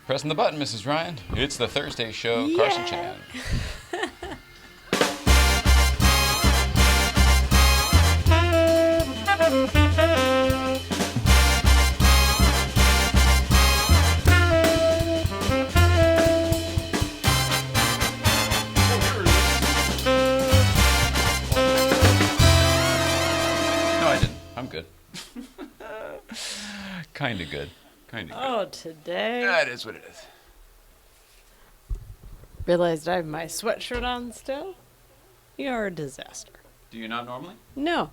Pressing the button, Mrs. Ryan. It's the Thursday show, Yeah. Carson Chan. No, I didn't. I'm good. Kinda good. Kinda good. Oh, today. That is what it is. Realized I have my sweatshirt on still. You're a disaster. Do you not normally? No.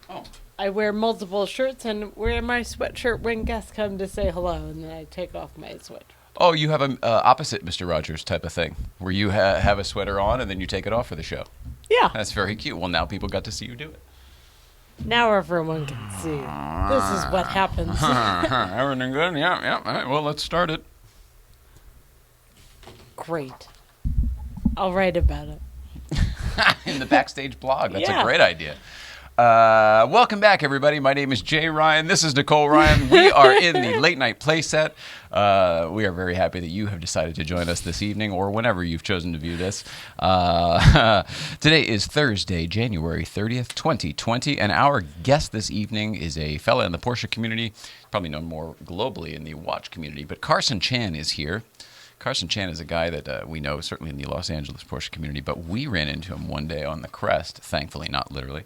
Oh. I wear multiple shirts and wear my sweatshirt when guests come to say hello, and then I take off my sweatshirt. Oh, you have a opposite Mr. Rogers type of thing, where you have a sweater on and then you take it off for the show. Yeah. That's very cute. Well, now people got to see you do it. Now everyone can see. This is what happens. Everything good? Yeah. All right, well, let's start it. Great. I'll write about it. In the Backstage blog. That's Yeah. a great idea. Welcome back, everybody. My name is Jay Ryan. This is Nicole Ryan. We are in the late night Playset. We are very happy that you have decided to join us this evening or whenever you've chosen to view this. Today is Thursday, January 30th, 2020, and our guest this evening is a fella in the Porsche community, probably known more globally in the watch community, but CARSON CHAN is here. CARSON CHAN is a guy that we know, certainly in the Los Angeles Porsche community, but we ran into him one day on the Crest, thankfully, not literally,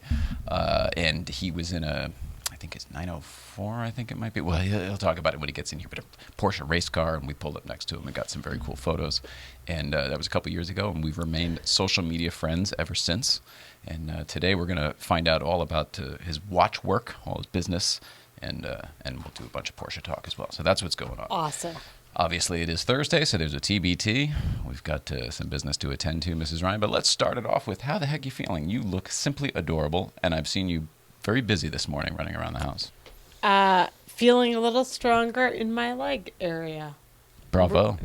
and he was in I think it's 904, I think it might be. Well, he'll talk about it when he gets in here, but a Porsche race car, and we pulled up next to him and got some very cool photos, and that was a couple years ago, and we've remained social media friends ever since, and today we're going to find out all about his watch work, all his business, and we'll do a bunch of Porsche talk as well, so that's what's going on. Awesome. Obviously, it is Thursday, so there's a TBT. We've got some business to attend to, Mrs. Ryan. But let's start it off with how the heck you feeling? You look simply adorable, and I've seen you very busy this morning running around the house. Feeling a little stronger in my leg area. Bravo.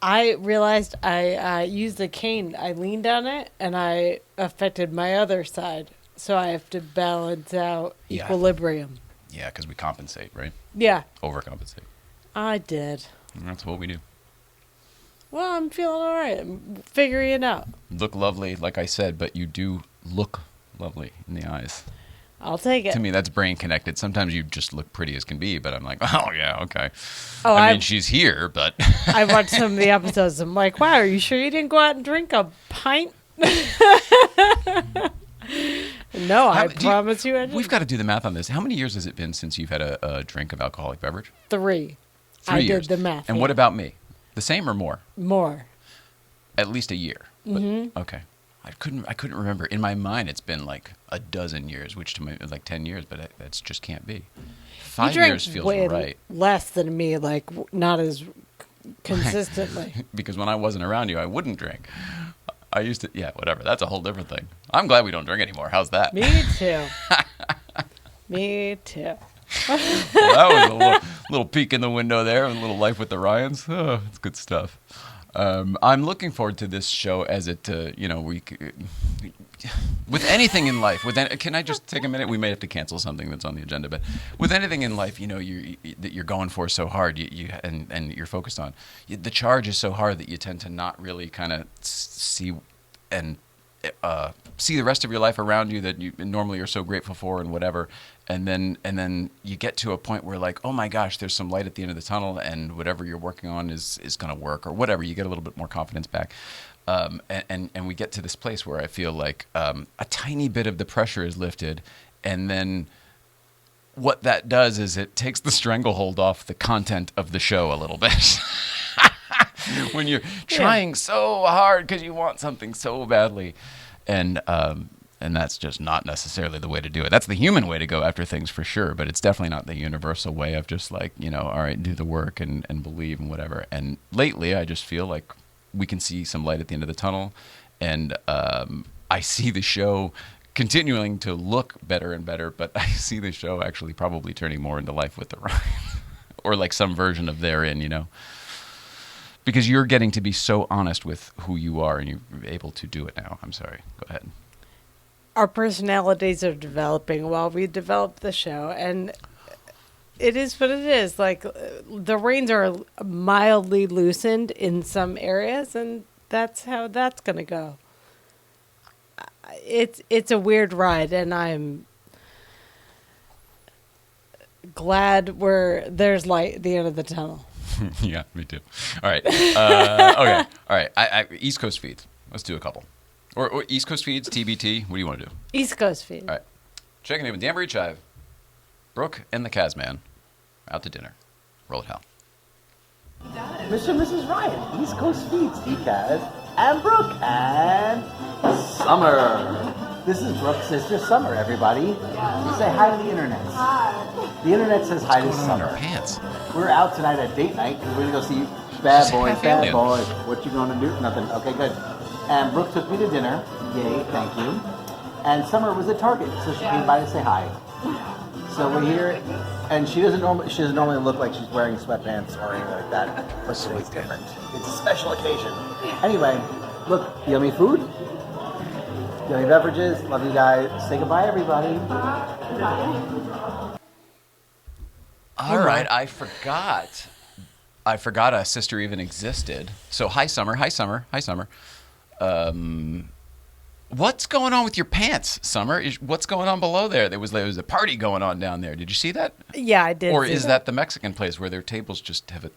I realized I used the cane. I leaned on it, and I affected my other side. So I have to balance out equilibrium. Yeah, because we compensate, right? Yeah. Overcompensate. I did. And that's what we do. Well, I'm feeling all right. I'm figuring it out. Look lovely, like I said, but you do look lovely in the eyes. I'll take it. To me, that's brain connected. Sometimes you just look pretty as can be, but I'm like, oh, yeah, okay. Oh, I mean, she's here, but... I watched some of the episodes. I'm like, wow, are you sure you didn't go out and drink a pint? No, I promise you I didn't. We've got to do the math on this. How many years has it been since you've had a drink of alcoholic beverage? 3. 3 I years. did the math. And what about me? The same or more? More. At least a year. Mm-hmm. But, okay. I couldn't remember. In my mind, it's been like a dozen years, which to me is like 10 years, but that just can't be. 5 years feels way right. Less than me, like not as consistently. Because when I wasn't around you, I wouldn't drink. I used to, whatever. That's a whole different thing. I'm glad we don't drink anymore. How's that? Me too. Me too. Well, that was a little peek in the window there, a little life with the Ryans. Oh, it's good stuff. I'm looking forward to this show as it, with anything in life. Can I just take a minute? We may have to cancel something that's on the agenda, but with anything in life, that you're going for so hard, and you're focused on, the charge is so hard that you tend to not really kind of see the rest of your life around you that you normally are so grateful for and whatever, and then you get to a point where like, oh my gosh, there's some light at the end of the tunnel, and whatever you're working on is going to work or whatever. You get a little bit more confidence back, and we get to this place where I feel like a tiny bit of the pressure is lifted, and then what that does is it takes the stranglehold off the content of the show a little bit. When you're trying so hard because you want something so badly, and that's just not necessarily the way to do it. That's the human way to go after things for sure, but it's definitely not the universal way of just like, all right, do the work and believe and whatever. And lately, I just feel like we can see some light at the end of the tunnel, and I see the show continuing to look better and better, but I see the show actually probably turning more into Life with the Ryan, or like some version of therein, Because you're getting to be so honest with who you are, and you're able to do it now. I'm sorry. Go ahead. Our personalities are developing while we develop the show, and it is what it is. Like the reins are mildly loosened in some areas, and that's how that's gonna go. It's a weird ride, and I'm glad there's light at the end of the tunnel. Yeah, me too. All right. Okay. All right. East Coast feeds. Let's do a couple. Or East Coast feeds, TBT. What do you want to do? East Coast feed. All right. Checking in with Danbury Chive, Brooke, and the Kazman. Out to dinner. Roll it, Hal. Mr. and Mrs. Ryan, East Coast Feeds, Kaz, and Brooke, and Summer. This is Brooke's sister, Summer, everybody. Say hi to the internet. Hi. The internet says hi to Summer. Her pants. We're out tonight at date night. We're going to go see Bad She's Boys, half Bad alien. Boys. What you going to do? Nothing. Okay, good. And Brooke took me to dinner. Yay, thank you. And Summer was at Target, so she came by to say hi. So we're here, and she doesn't normally look like she's wearing sweatpants or anything like that. But today's different. It's a special occasion. Anyway, look, yummy food, yummy beverages. Love you guys. Say goodbye, everybody. All right. I forgot a sister even existed. So hi, Summer. Hi, Summer. Hi, Summer. What's going on with your pants, Summer? What's going on below there? There was a party going on down there. Did you see that? Yeah, I did. Or is that the Mexican place where their tables just have a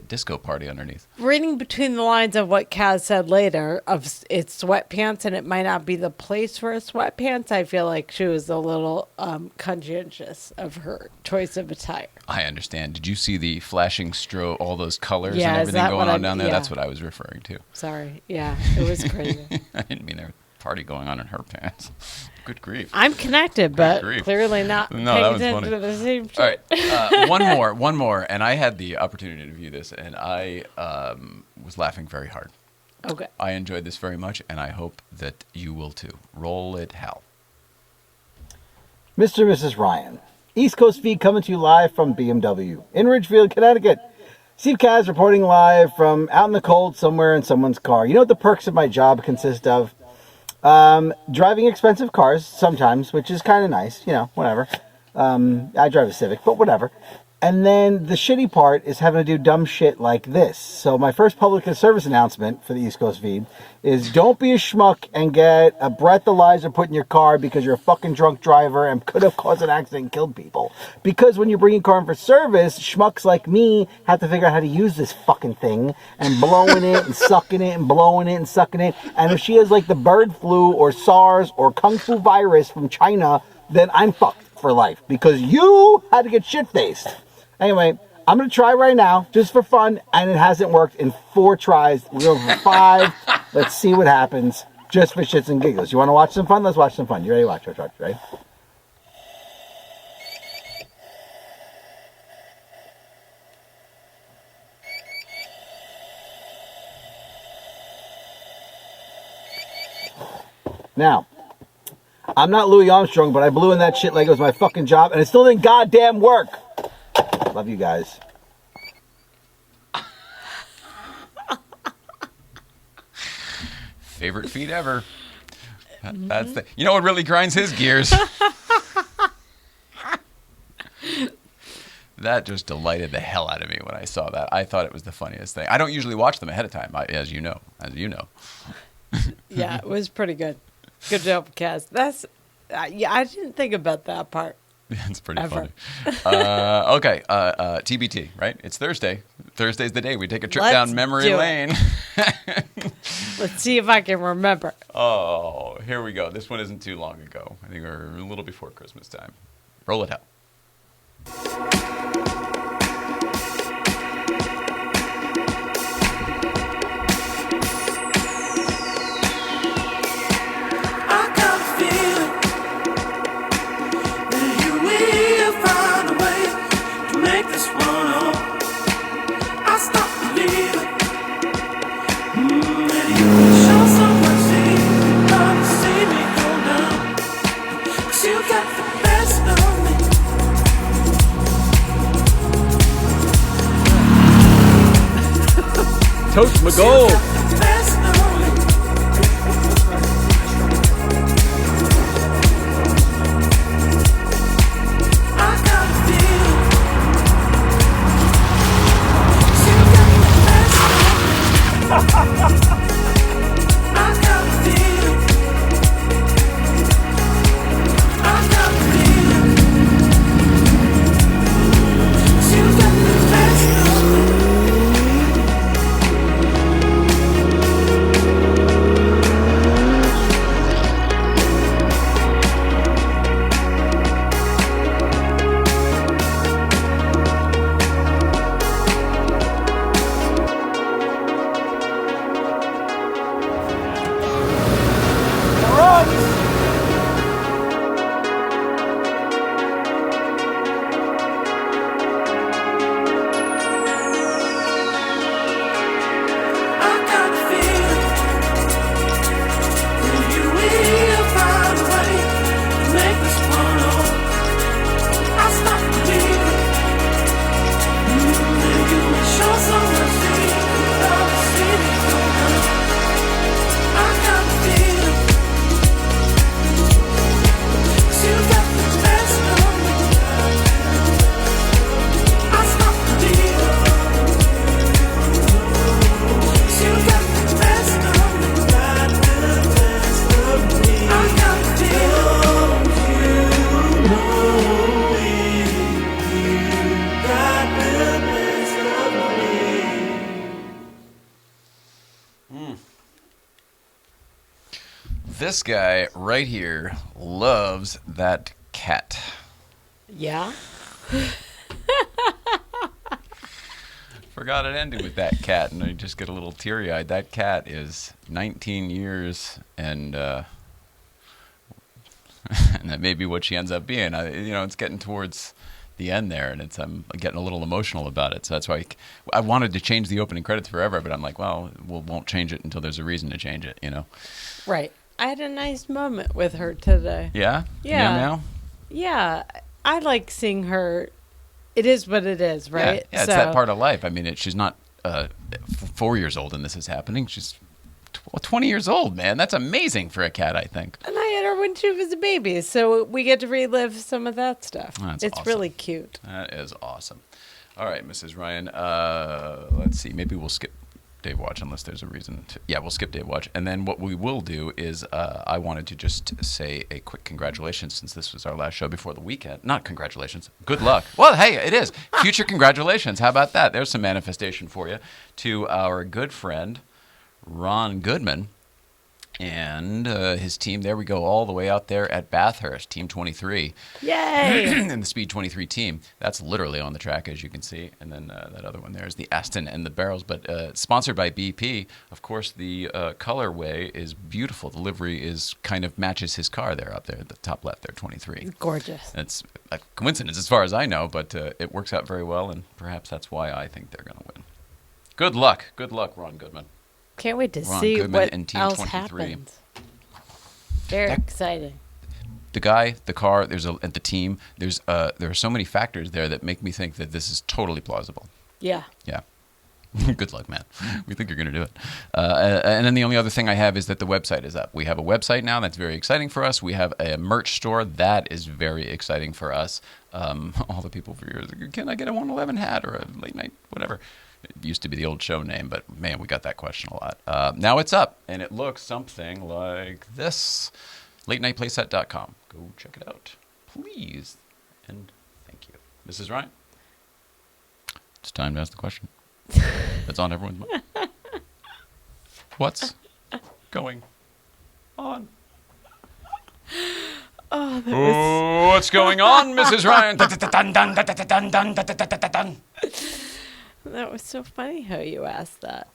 disco party underneath? Reading between the lines of what Kaz said later of it's sweatpants and it might not be the place for a sweatpants, I feel like she was a little conscientious of her choice of attire. I understand. Did you see the flashing all those colors Yeah, and is everything that going what on down there? yeah. That's what I was referring to. Sorry. Yeah, it was crazy. I didn't mean there was a party going on in her pants. Good grief. I'm connected, but grief. clearly not No, paying that was attention funny. to the same shit. All right, one more, and I had the opportunity to view this, and I was laughing very hard. Okay. I enjoyed this very much, and I hope that you will too. Roll it, Hal. Mr. and Mrs. Ryan, East Coast Feed coming to you live from BMW in Ridgefield, Connecticut. Steve Kaz reporting live from out in the cold somewhere in someone's car. You know what the perks of my job consist of? Driving expensive cars sometimes, which is kind of nice, whatever. I drive a Civic, but whatever. And then the shitty part is having to do dumb shit like this. So my first public service announcement for the East Coast Feed is don't be a schmuck and get a breathalyzer put in your car because you're a fucking drunk driver and could have caused an accident and killed people. Because when you bring your car in for service, schmucks like me have to figure out how to use this fucking thing and blowing it and sucking it and blowing it and sucking it. And if she has like the bird flu or SARS or Kung Fu virus from China, then I'm fucked for life because you had to get shit-faced. Anyway, I'm going to try right now, just for fun, and it hasn't worked in 4 tries. We're going for 5. Let's see what happens, just for shits and giggles. You want to watch some fun? Let's watch some fun. You ready to watch? Ready? Now, I'm not Louis Armstrong, but I blew in that shit like it was my fucking job, and it still didn't goddamn work. Love you guys. Favorite feed ever. That's the. You know what really grinds his gears? That just delighted the hell out of me when I saw that. I thought it was the funniest thing. I don't usually watch them ahead of time, as you know. Yeah, it was pretty good. Good job, Kaz. That's yeah. I didn't think about that part. It's pretty Ever. funny. Okay, TBT, right? It's Thursday. Thursday's the day we take a trip Let's down memory do it. lane. Let's see if I can remember. Oh, here we go. This one isn't too long ago. I think we're a little before Christmas time. Roll it out. Toast my gold. This guy right here loves that cat. Yeah. Forgot it ended with that cat, and I just get a little teary-eyed. That cat is 19 years, and and that may be what she ends up being. It's getting towards the end there, and I'm getting a little emotional about it. So that's why I wanted to change the opening credits forever, but I'm like, well, we won't change it until there's a reason to change it, Right. I had a nice moment with her today. Yeah? Yeah. Meow, meow? Yeah. I like seeing her. It is what it is, right? Yeah, it's that part of life. I mean, she's not 4 years old and this is happening. She's 20 years old, man. That's amazing for a cat, I think. And I had her when she was a baby, so we get to relive some of that stuff. That's it's awesome. really cute. That is awesome. All right, Mrs. Ryan. Let's see. Maybe we'll skip Dave Watch unless there's a reason to. Yeah, we'll skip Dave Watch. And then what we will do is I wanted to just say a quick congratulations since this was our last show before the weekend. Not congratulations. Good luck. Well, hey, it is. Future congratulations. How about that? There's some manifestation for you to our good friend, Ron Goodman. And his team, there we go, all the way out there at Bathurst, Team 23. Yay! And the Speed 23 team. That's literally on the track, as you can see. And then that other one there is the Aston and the Barrels. But sponsored by BP. Of course, the colorway is beautiful. The livery kind of matches his car there up there at the top left there, 23. Gorgeous. It's a coincidence as far as I know, but it works out very well. And perhaps that's why I think they're going to win. Good luck. Good luck, Ron Goodman. Can't wait to Ron see Goodman what and Team else 23. happens. Very exciting. The guy, the car, and the team. There are so many factors there that make me think that this is totally plausible. Yeah. Yeah. Good luck, man. We think you're going to do it. And then the only other thing I have is that the website is up. We have a website now. That's very exciting for us. We have a merch store. That is very exciting for us. All the people for years, can I get a 111 hat or a late night, whatever. It used to be the old show name, but man, we got that question a lot. Now it's up, and it looks something like this. LateNightPlayset.com. Go check it out, please. And thank you. Mrs. Ryan, it's time to ask the question. That's on everyone's mind. What's going on? Oh, that was... What's going on, Mrs. Ryan? That was so funny how you asked that.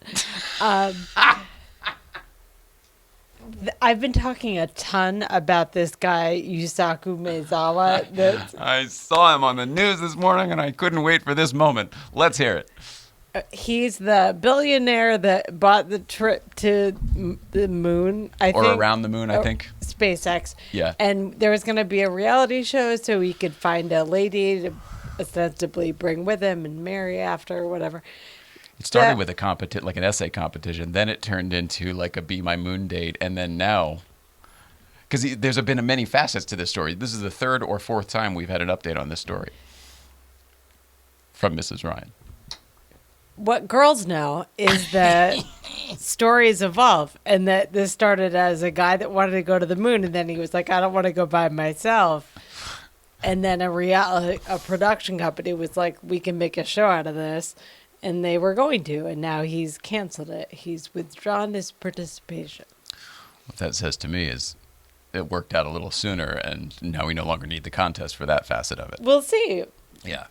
I've been talking a ton about this guy, Yusaku Maezawa. I saw him on the news this morning, and I couldn't wait for this moment. Let's hear it. He's the billionaire that bought the trip to the moon, I think. Or around the moon, I think. SpaceX. Yeah. And there was going to be a reality show so he could find a lady to ostensibly bring with him and marry after or whatever. It started with like an essay competition. Then it turned into like a Be My Moon date. And then now, because there's been many facets to this story. This is the third or fourth time we've had an update on this story from Mrs. Ryan. What girls know is that stories evolve, and that this started as a guy that wanted to go to the moon, and then he was like, I don't want to go by myself. And then a production company was like, we can make a show out of this. And they were going to, and now he's canceled it. He's withdrawn his participation. What that says to me is it worked out a little sooner, and now we no longer need the contest for that facet of it. We'll see. Yeah.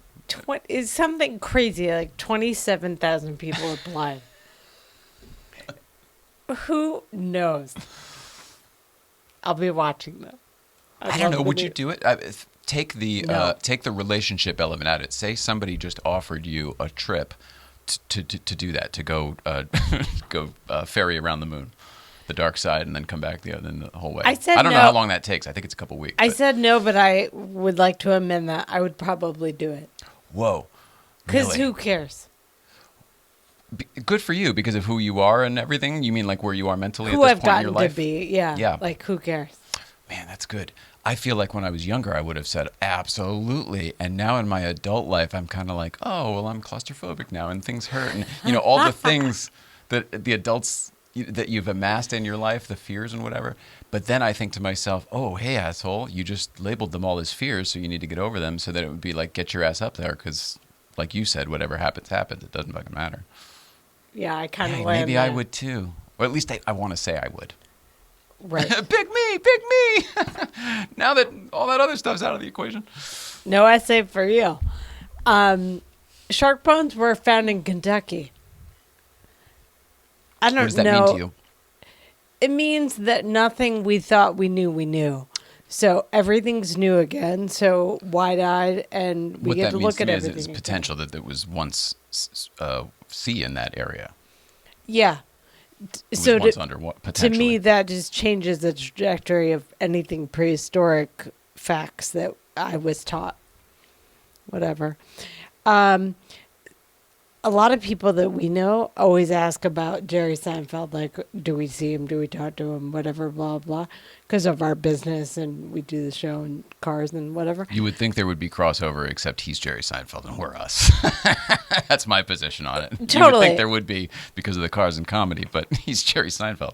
Is something crazy, like 27,000 people applied. Who knows? I'll be watching them. I don't know. Would you do it? Take the relationship element out of it. Say somebody just offered you a trip to do that, to go ferry around the moon, the dark side, and then come back the whole way. I don't know how long that takes. I think it's a couple weeks. I said no, but I would like to amend that. I would probably do it. Whoa. Because Really? who cares? Good for you because of who you are and everything. You mean like where you are mentally Who at I've this point in your gotten life? to be, yeah. Yeah. Like, who cares? Man, that's good. I feel like when I was younger, I would have said absolutely. And now in my adult life, I'm kind of like, oh, well, I'm claustrophobic now and things hurt. And, all the things that the adults that you've amassed in your life, the fears and whatever. But then I think to myself, oh, hey, asshole, you just labeled them all as fears, so you need to get over them so that it would be like, get your ass up there because, like you said, whatever happens, happens. It doesn't fucking matter. Yeah, I kind of Maybe I would too. Or at least I want to say I would. Right. Pick me. Now that all that other stuff's out of the equation. No essay for you. Shark bones were found in Kentucky. I don't know. What does that mean to you? It means that nothing we thought we knew. So everything's new again. So wide-eyed, and we What get that to means look to at me everything. is potential that there was once sea in that area. Yeah. It was So once to under me, potentially. that just changes the trajectory of anything prehistoric facts that I was taught. Whatever. A lot of people that we know always ask about Jerry Seinfeld, like, do we see him, do we talk to him, whatever, blah, blah, because of our business, and we do the show and cars and whatever. You would think there would be crossover, except he's Jerry Seinfeld and we're us. That's my position on it. You would Totally. think there would be because of the cars and comedy, but he's Jerry Seinfeld.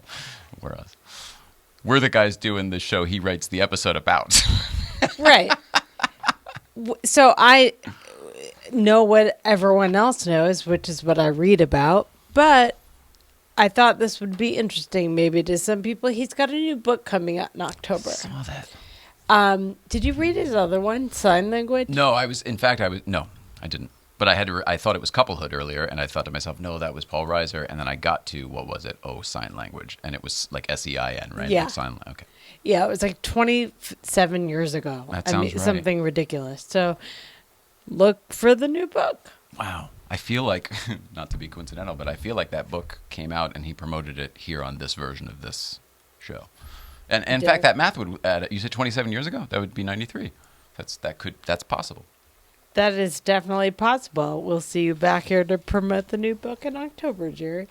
We're us. We're the guys doing the show he writes the episode about. Right. So I know what everyone else knows, which is what I read about, but I thought this would be interesting maybe to some people. He's got a new book coming out in October. Saw that. Did you read his other one, Sign Language? No, I didn't. But I thought it was couplehood earlier, and I thought to myself, no, that was Paul Reiser, and then I got to, what was it? Oh, sign language, and it was like SEIN, right? Yeah. Like sign, okay. Yeah, it was like 27 years ago. That sounds right. Something ridiculous. So look for the new book. Wow. I feel like, not to be coincidental, but I feel like that book came out and he promoted it here on this version of this show. And in fact, that math would add, you said 27 years ago? That would be 93. That's possible. That is definitely possible. We'll see you back here to promote the new book in October, Jerry.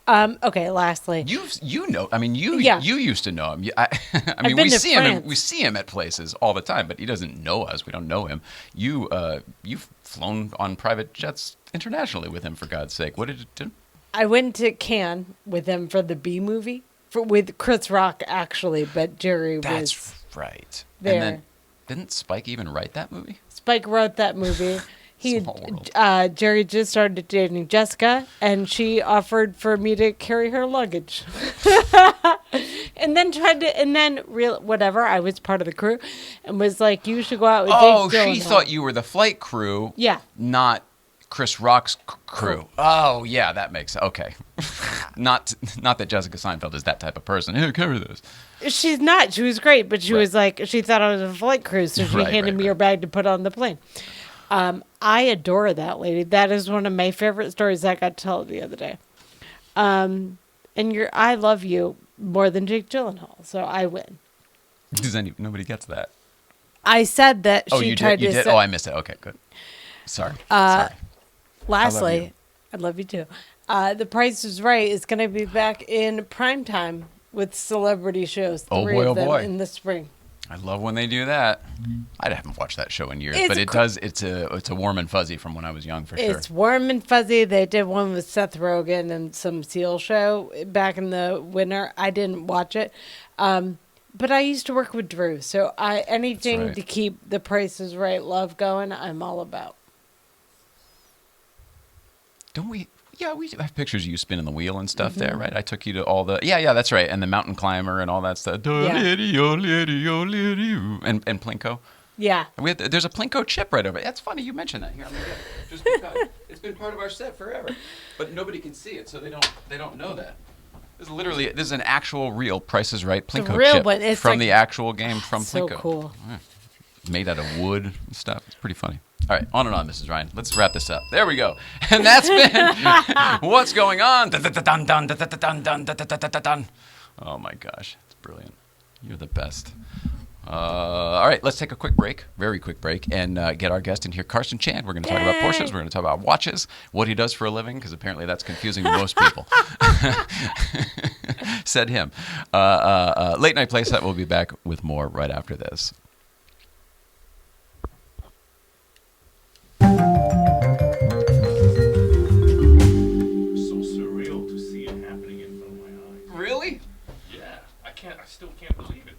Okay, lastly. You know, I mean, you used to know him. I mean, been we to see France. we see him at places all the time, but he doesn't know us. We don't know him. You've flown on private jets internationally with him, for God's sake. What did you do? I went to Cannes with him for the B movie, with Chris Rock, actually, but Jerry was That's right. there. And then, didn't Spike even write that movie? Spike wrote that movie. Small world. Jerry just started dating Jessica, and she offered for me to carry her luggage, and then whatever. I was part of the crew, and was like, "You should go out with Oh, Jake she Gyllenhaal." thought you were the flight crew. Yeah. Not Chris Rock's crew. Oh, yeah, that makes okay. Not that Jessica Seinfeld is that type of person. Here, carry this. She's not. She was great, but she was like, she thought I was a flight crew, so she handed me her bag to put on the plane. I adore that lady. That is one of my favorite stories I got to tell the other day. And I love you more than Jake Gyllenhaal, so I win. Nobody gets that. I said that Oh, she you tried did? You to did? say- Oh, I missed it. Okay, good. Sorry. Sorry. Lastly, I love you too. The Price is Right is going to be back in prime time with celebrity shows. Oh, Three boy, of oh, them boy. in the spring. I love when they do that. I haven't watched that show in years, It's but it cr- does. It's a warm and fuzzy from when I was young, for sure. It's warm and fuzzy. They did one with Seth Rogen and some SEAL show back in the winter. I didn't watch it. But I used to work with Drew, so anything That's right. to keep the Price is Right love going, I'm all about. Don't we? Yeah, we have pictures of you spinning the wheel and stuff there, right? I took you to all the... Yeah, that's right. And the mountain climber and all that stuff. Yeah. And Plinko. Yeah. And there's a Plinko chip right over it. That's funny you mentioned that. Here, I'm gonna get it. Just because it's been part of our set forever. But nobody can see it, so they don't know that. This is an actual real Price is Right Plinko real chip one. It's from like- the actual game from So Plinko. cool. Yeah. Made out of wood and stuff. It's pretty funny. All right, on and on, Mrs. Ryan. Let's wrap this up. There we go. And that's been What's Going On. Oh, my gosh. It's brilliant. You're the best. All right, let's take a quick break, very quick break, and get our guest in here, CARSON CHAN. We're going to talk about Porsches. We're going to talk about watches, what he does for a living, because apparently that's confusing to most people. Said him. Late Night Playset will be back with more right after this. So surreal to see it happening in front of my eyes. Really? Yeah, I still can't believe it.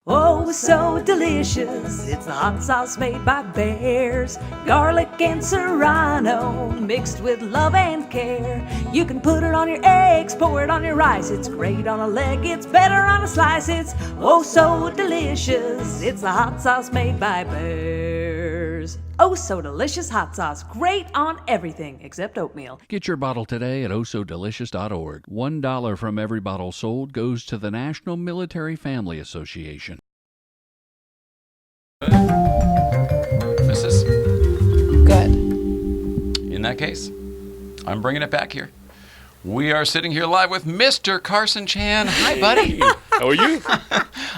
Oh, oh so delicious. It's the hot sauce made by Bears. Garlic and serrano mixed with love and care. You can put it on your eggs, pour it on your rice. It's great on a leg, it's better on a slice. It's oh so delicious. It's the hot sauce made by Bears. Oh so delicious hot sauce. Great on everything except oatmeal. Get your bottle today at ohsodelicious.org. $1 from every bottle sold goes to the National Military Family Association. Mrs. Good. In that case, I'm bringing it back here. We are sitting here live with Mr. Carson Chan. Hi, buddy. How are you?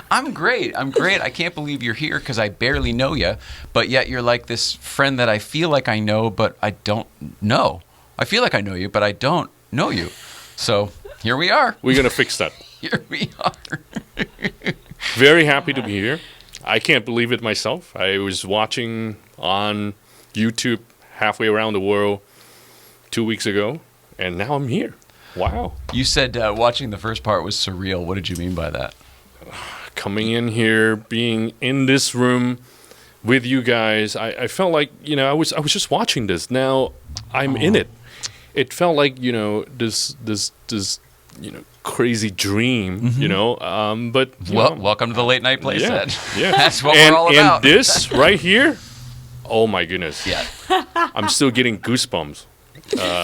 I'm great. I can't believe you're here because I barely know you, but yet you're like this friend that I feel like I know, but I don't know. I feel like I know you, but I don't know you. So here we are. We're going to fix that. Here we are. Very happy to be here. I can't believe it myself. I was watching on YouTube halfway around the world 2 weeks ago, and now I'm here. Wow. You said watching the first part was surreal. What did you mean by that? Coming in here, being in this room with you guys, I felt like, I was just watching this. Now I'm in it. It felt like, this crazy dream, but Welcome to the late night Playset. Yeah. That's what we're all about. And this right here, oh my goodness. Yeah. I'm still getting goosebumps.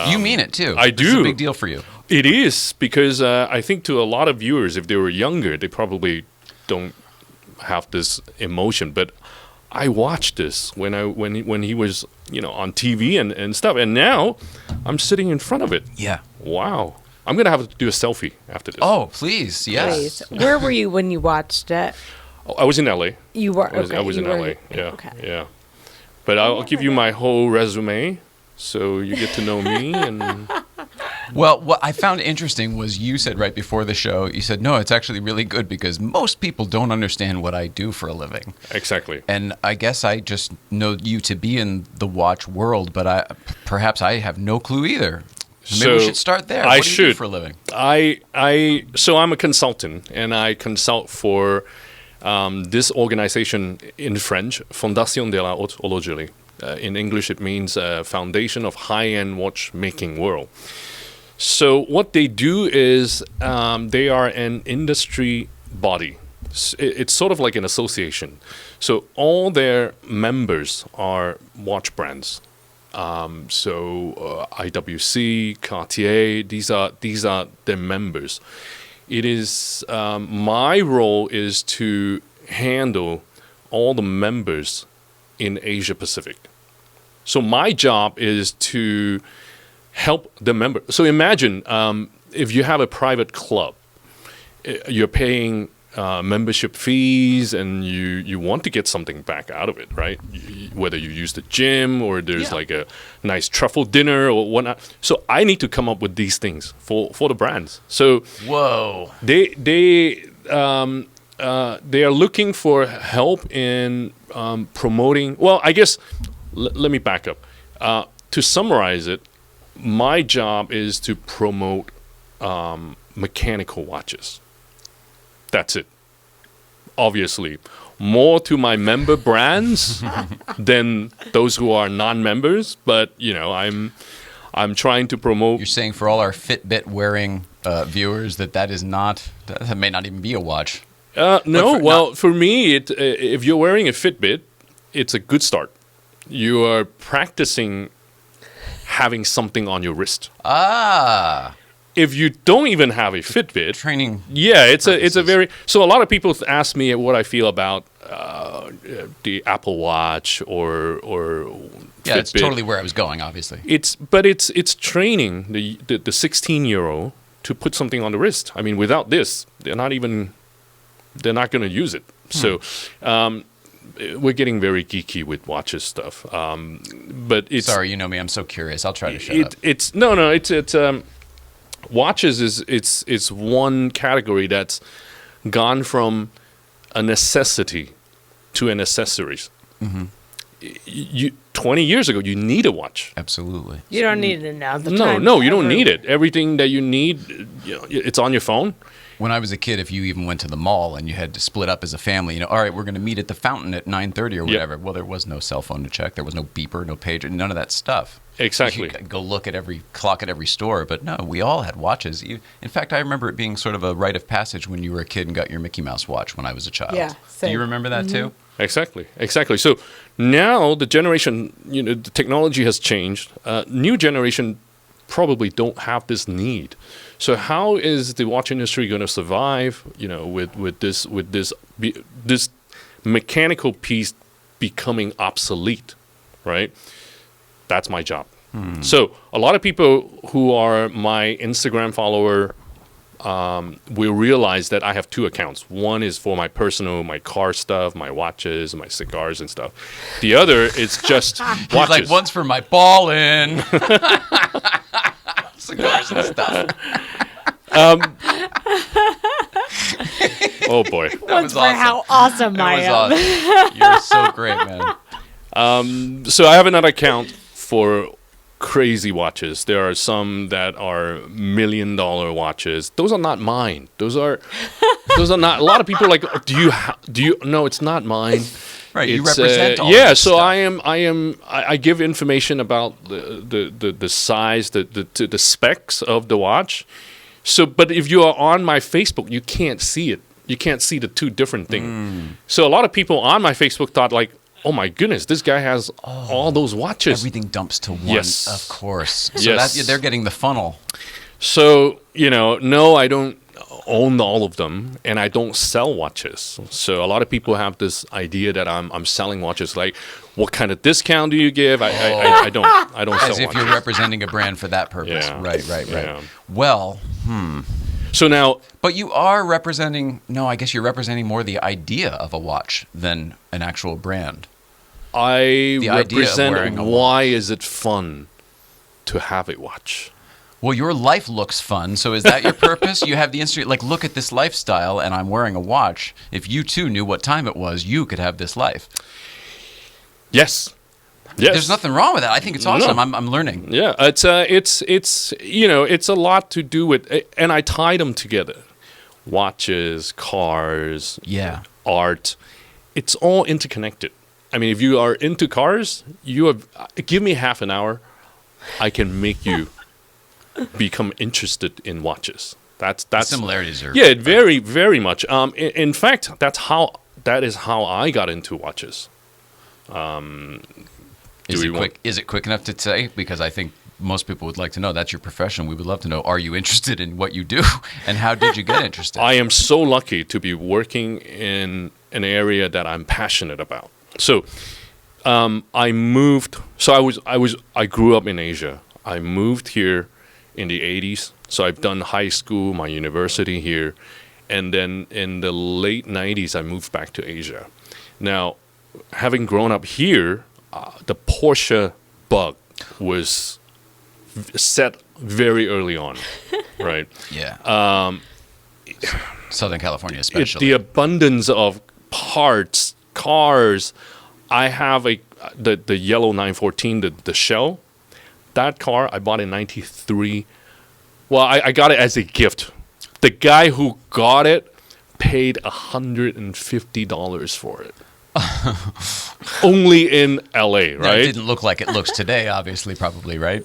You mean it too. I This is do. a big deal for you. It is, because I think to a lot of viewers, if they were younger, they probably don't have this emotion. But I watched this when he was, on TV and stuff, and now I'm sitting in front of it. Yeah. Wow. I'm going to have to do a selfie after this. Oh, please. Yes. Please. Where were you when you watched it? Oh, I was in LA. You were. I was you in were- LA. Yeah. Okay. Yeah. But I'll give you my whole resume so you get to know me. And Well, what I found interesting was you said right before the show, you said, no, it's actually really good because most people don't understand what I do for a living. exactly. And I guess I just know you to be in the watch world, but perhaps I have no clue either. Maybe we So, should start there. I What do you do should. for a living? So I'm a consultant, and I consult for this organization in French, Fondation de la Haute Horlogerie. In English, it means Foundation of High-End Watchmaking World. So what they do is they are an industry body. It's sort of like an association. So all their members are watch brands. IWC, Cartier, these are their members. It is my role is to handle all the members in Asia Pacific. So my job is to help the member. So imagine if you have a private club, you're paying membership fees, and you want to get something back out of it, right? Whether you use the gym or there's like a nice truffle dinner or whatnot. So I need to come up with these things for the brands. So Whoa. they are looking for help in promoting. Well, I guess let me back up. To summarize it, my job is to promote mechanical watches. That's it. Obviously, more to my member brands than those who are non-members. But I'm trying to promote. You're saying for all our Fitbit wearing viewers that may not even be a watch. No, for me, if you're wearing a Fitbit, it's a good start. You are practicing having something on your wrist. Ah. If you don't even have a Fitbit, Training. yeah, it's a very. So a lot of people ask me what I feel about the Apple Watch or Yeah, it's Fitbit. totally where I was going, obviously. It's training the 16-year-old to put something on the wrist. I mean, without this, they're not going to use it. So we're getting very geeky with watches stuff. But it's Sorry, you know me. I'm so curious. I'll try to shut up. it's watches is one category that's gone from a necessity to an accessories. you 20 years ago, you need a watch. Absolutely. You don't need it now. The No, time's no, you don't everywhere. need it. Everything that you need, it's on your phone. When I was a kid, if you even went to the mall and you had to split up as a family, all right, we're going to meet at the fountain at 9:30 or whatever. Well, there was no cell phone to check. There was no beeper, no pager, none of that stuff. Exactly. You could go look at every clock at every store, but no, we all had watches. In fact, I remember it being sort of a rite of passage when you were a kid and got your Mickey Mouse watch when I was a child. Yeah, Do same. you remember that too? Exactly. So now the generation, the technology has changed. New generation probably don't have this need. So how is the watch industry going to survive? With this mechanical piece becoming obsolete, right? That's my job. So a lot of people who are my Instagram follower will realize that I have two accounts. One is for my personal, my car stuff, my watches, my cigars and stuff. The other is just He's watches. like, one's for my ball-in. Cigars and stuff. Oh boy. One's was for awesome. how awesome I That am. was awesome. You're so great, man. So I have another account for crazy watches. There are some that are $1 million watches. Those are not mine. Those are not. A lot of people are like, do you? No, it's not mine. Right, you It's, represent all yeah, this so stuff. I give information about the size, the specs of the watch. So, but if you are on my Facebook, you can't see it. You can't see the two different things. So a lot of people on my Facebook thought like, oh my goodness, this guy has all those watches. Everything dumps to one, Yes. of course. So Yes. they're getting the funnel. So, no, I don't own all of them, and I don't sell watches. So a lot of people have this idea that I'm selling watches. Like, what kind of discount do you give? I don't sell As if watches. you're representing a brand for that purpose. Yeah. Right. Yeah. Well, So now, but you are representing, no, I guess you're representing more the idea of a watch than an actual brand. I The idea of represent wearing a why is it fun to have a watch. Well, your life looks fun, so is that your purpose? You have the instant, like, look at this lifestyle, and I'm wearing a watch. If you too knew what time it was, you could have this life. Yes. There's nothing wrong with that. I think it's awesome. No. I'm learning. Yeah, it's it's a lot to do with, and I tie them together. Watches, cars, Yeah. art, it's all interconnected. I mean, if you are into cars, give me half an hour, I can make you become interested in watches. That's Similarities are. yeah, very very much. In fact, that is how I got into watches. Is it quick enough to say? Because I think most people would like to know. That's your profession. We would love to know. Are you interested in what you do, and how did you get interested? I am so lucky to be working in an area that I'm passionate about. So, I moved. So I grew up in Asia. I moved here in the 80s. So I've done high school, my university here, and then in the late 90s I moved back to Asia. Now, having grown up here, the Porsche bug was set very early on, right? Yeah. Southern California, especially. The abundance of parts, cars. I have the yellow 914, the Shell. That car I bought in '93. Well, I got it as a gift. The guy who got it paid $150 for it. Only in LA, No, right? it didn't look like it looks today, obviously, probably, right?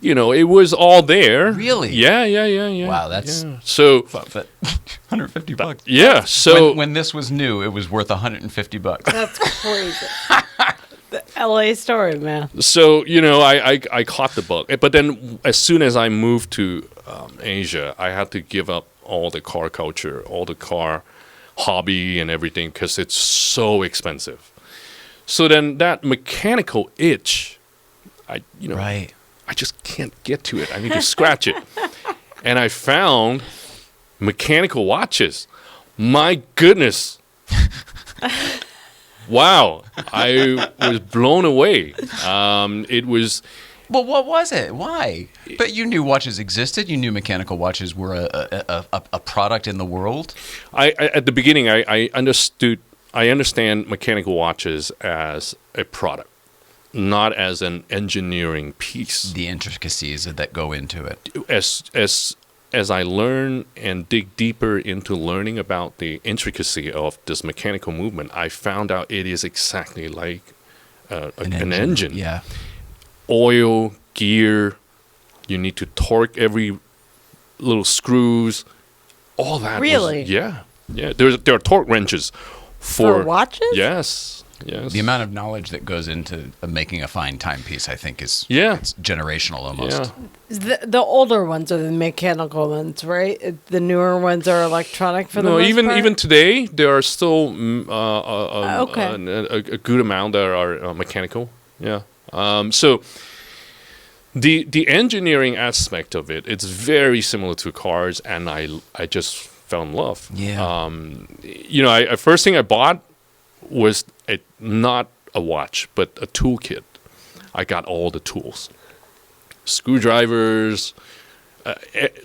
It was all there. Really? Yeah. Wow, that's- yeah. So But $150. yeah. So when this was new, it was worth $150. That's crazy. The LA story, man. So I caught the bug, but then as soon as I moved to Asia, I had to give up all the car culture, all the car hobby and everything because it's so expensive. So then that mechanical itch, Right. I just can't get to it. I need to scratch it, and I found mechanical watches. My goodness. Wow, I was blown away. It was Well, what was it? Why? But you knew watches existed. You knew mechanical watches were a product in the world. at the beginning I understood I understand mechanical watches as a product, not as an engineering piece. The intricacies that go into it. As I learn and dig deeper into learning about the intricacy of this mechanical movement, I found out it is exactly like an engine. Yeah. Oil, gear, you need to torque every little screws, all that. Really? Yeah. There are torque wrenches For watches? Yes. The amount of knowledge that goes into making a fine timepiece, I think, is it's generational almost. Yeah. The older ones are the mechanical ones, right? The newer ones are electronic for the most part? Even today, there are still Okay. a good amount that are mechanical. Yeah. So the engineering aspect of it, it's very similar to cars, and I just fell in love. Yeah. First thing I bought was not a watch, but a toolkit. I got all the tools, screwdrivers,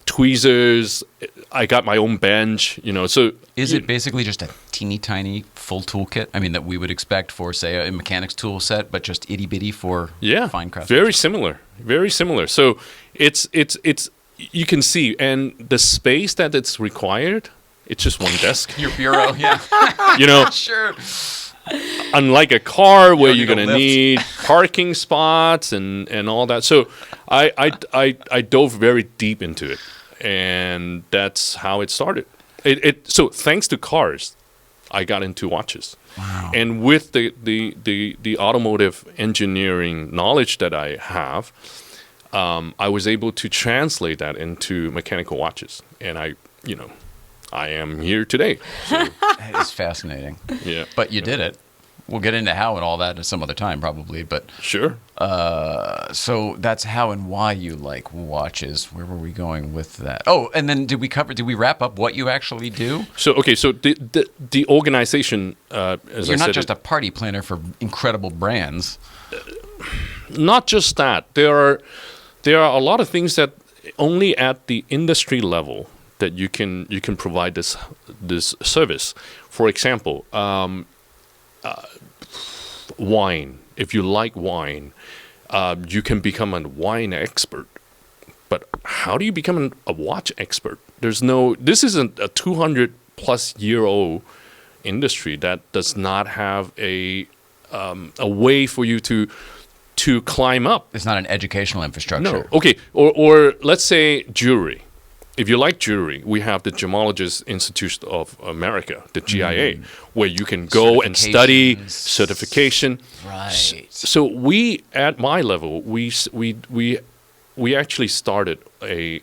tweezers. I got my own bench. So is it basically just a teeny tiny full toolkit? I mean, that we would expect for, say, a mechanics tool set, but just itty bitty for fine craftsmanship. Very similar. So it's you can see, and the space that it's required, it's just one desk. Your bureau, yeah. Sure. Unlike a car where you're need a going to lift. need parking spots and all that. So I dove very deep into it, and that's how it started. So thanks to cars, I got into watches. Wow. And with the automotive engineering knowledge that I have, I was able to translate that into mechanical watches. And I am here today. So, It's fascinating. yeah. But you did it. We'll get into how and all that some other time probably. But Sure. so that's how and why you like watches. Where were we going with that? Oh, and then did we wrap up what you actually do? So the organization, as You're I not said, just a party planner for incredible brands. not just that. There are a lot of things that only at the industry level that you can provide this service. For example, wine. If you like wine, you can become a wine expert. But how do you become a watch expert? This isn't a 200-plus-year-old industry that does not have a way for you to climb up. It's not an educational infrastructure. No. Okay. Or let's say jewelry. If you like jewelry, we have the Gemologist Institute of America, the GIA, where you can go and study certification. Right. So we, at my level, we actually started a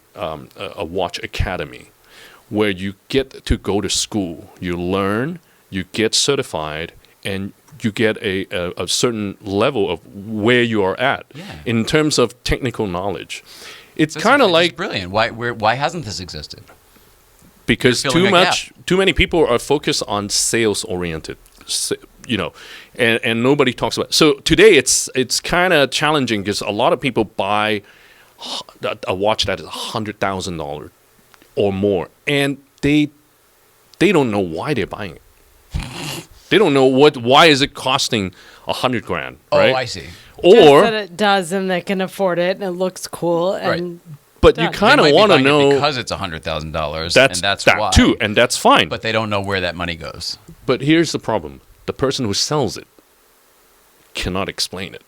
watch academy where you get to go to school, you learn, you get certified, and you get a certain level of where you are at in terms of technical knowledge. It's kind of like brilliant. Why hasn't this existed? Because You're filling too many people are focused on sales oriented, and nobody talks about it. So today it's kind of challenging because a lot of people buy a watch that is $100,000 or more, and they don't know why they're buying it. They don't know why is it costing $100,000, right? Oh, I see. Just that it does, and they can afford it, and it looks cool. And but you kind of want to know because it's $100,000. That's that why. too, and that's fine. But they don't know where that money goes. But here's the problem: the person who sells it cannot explain it.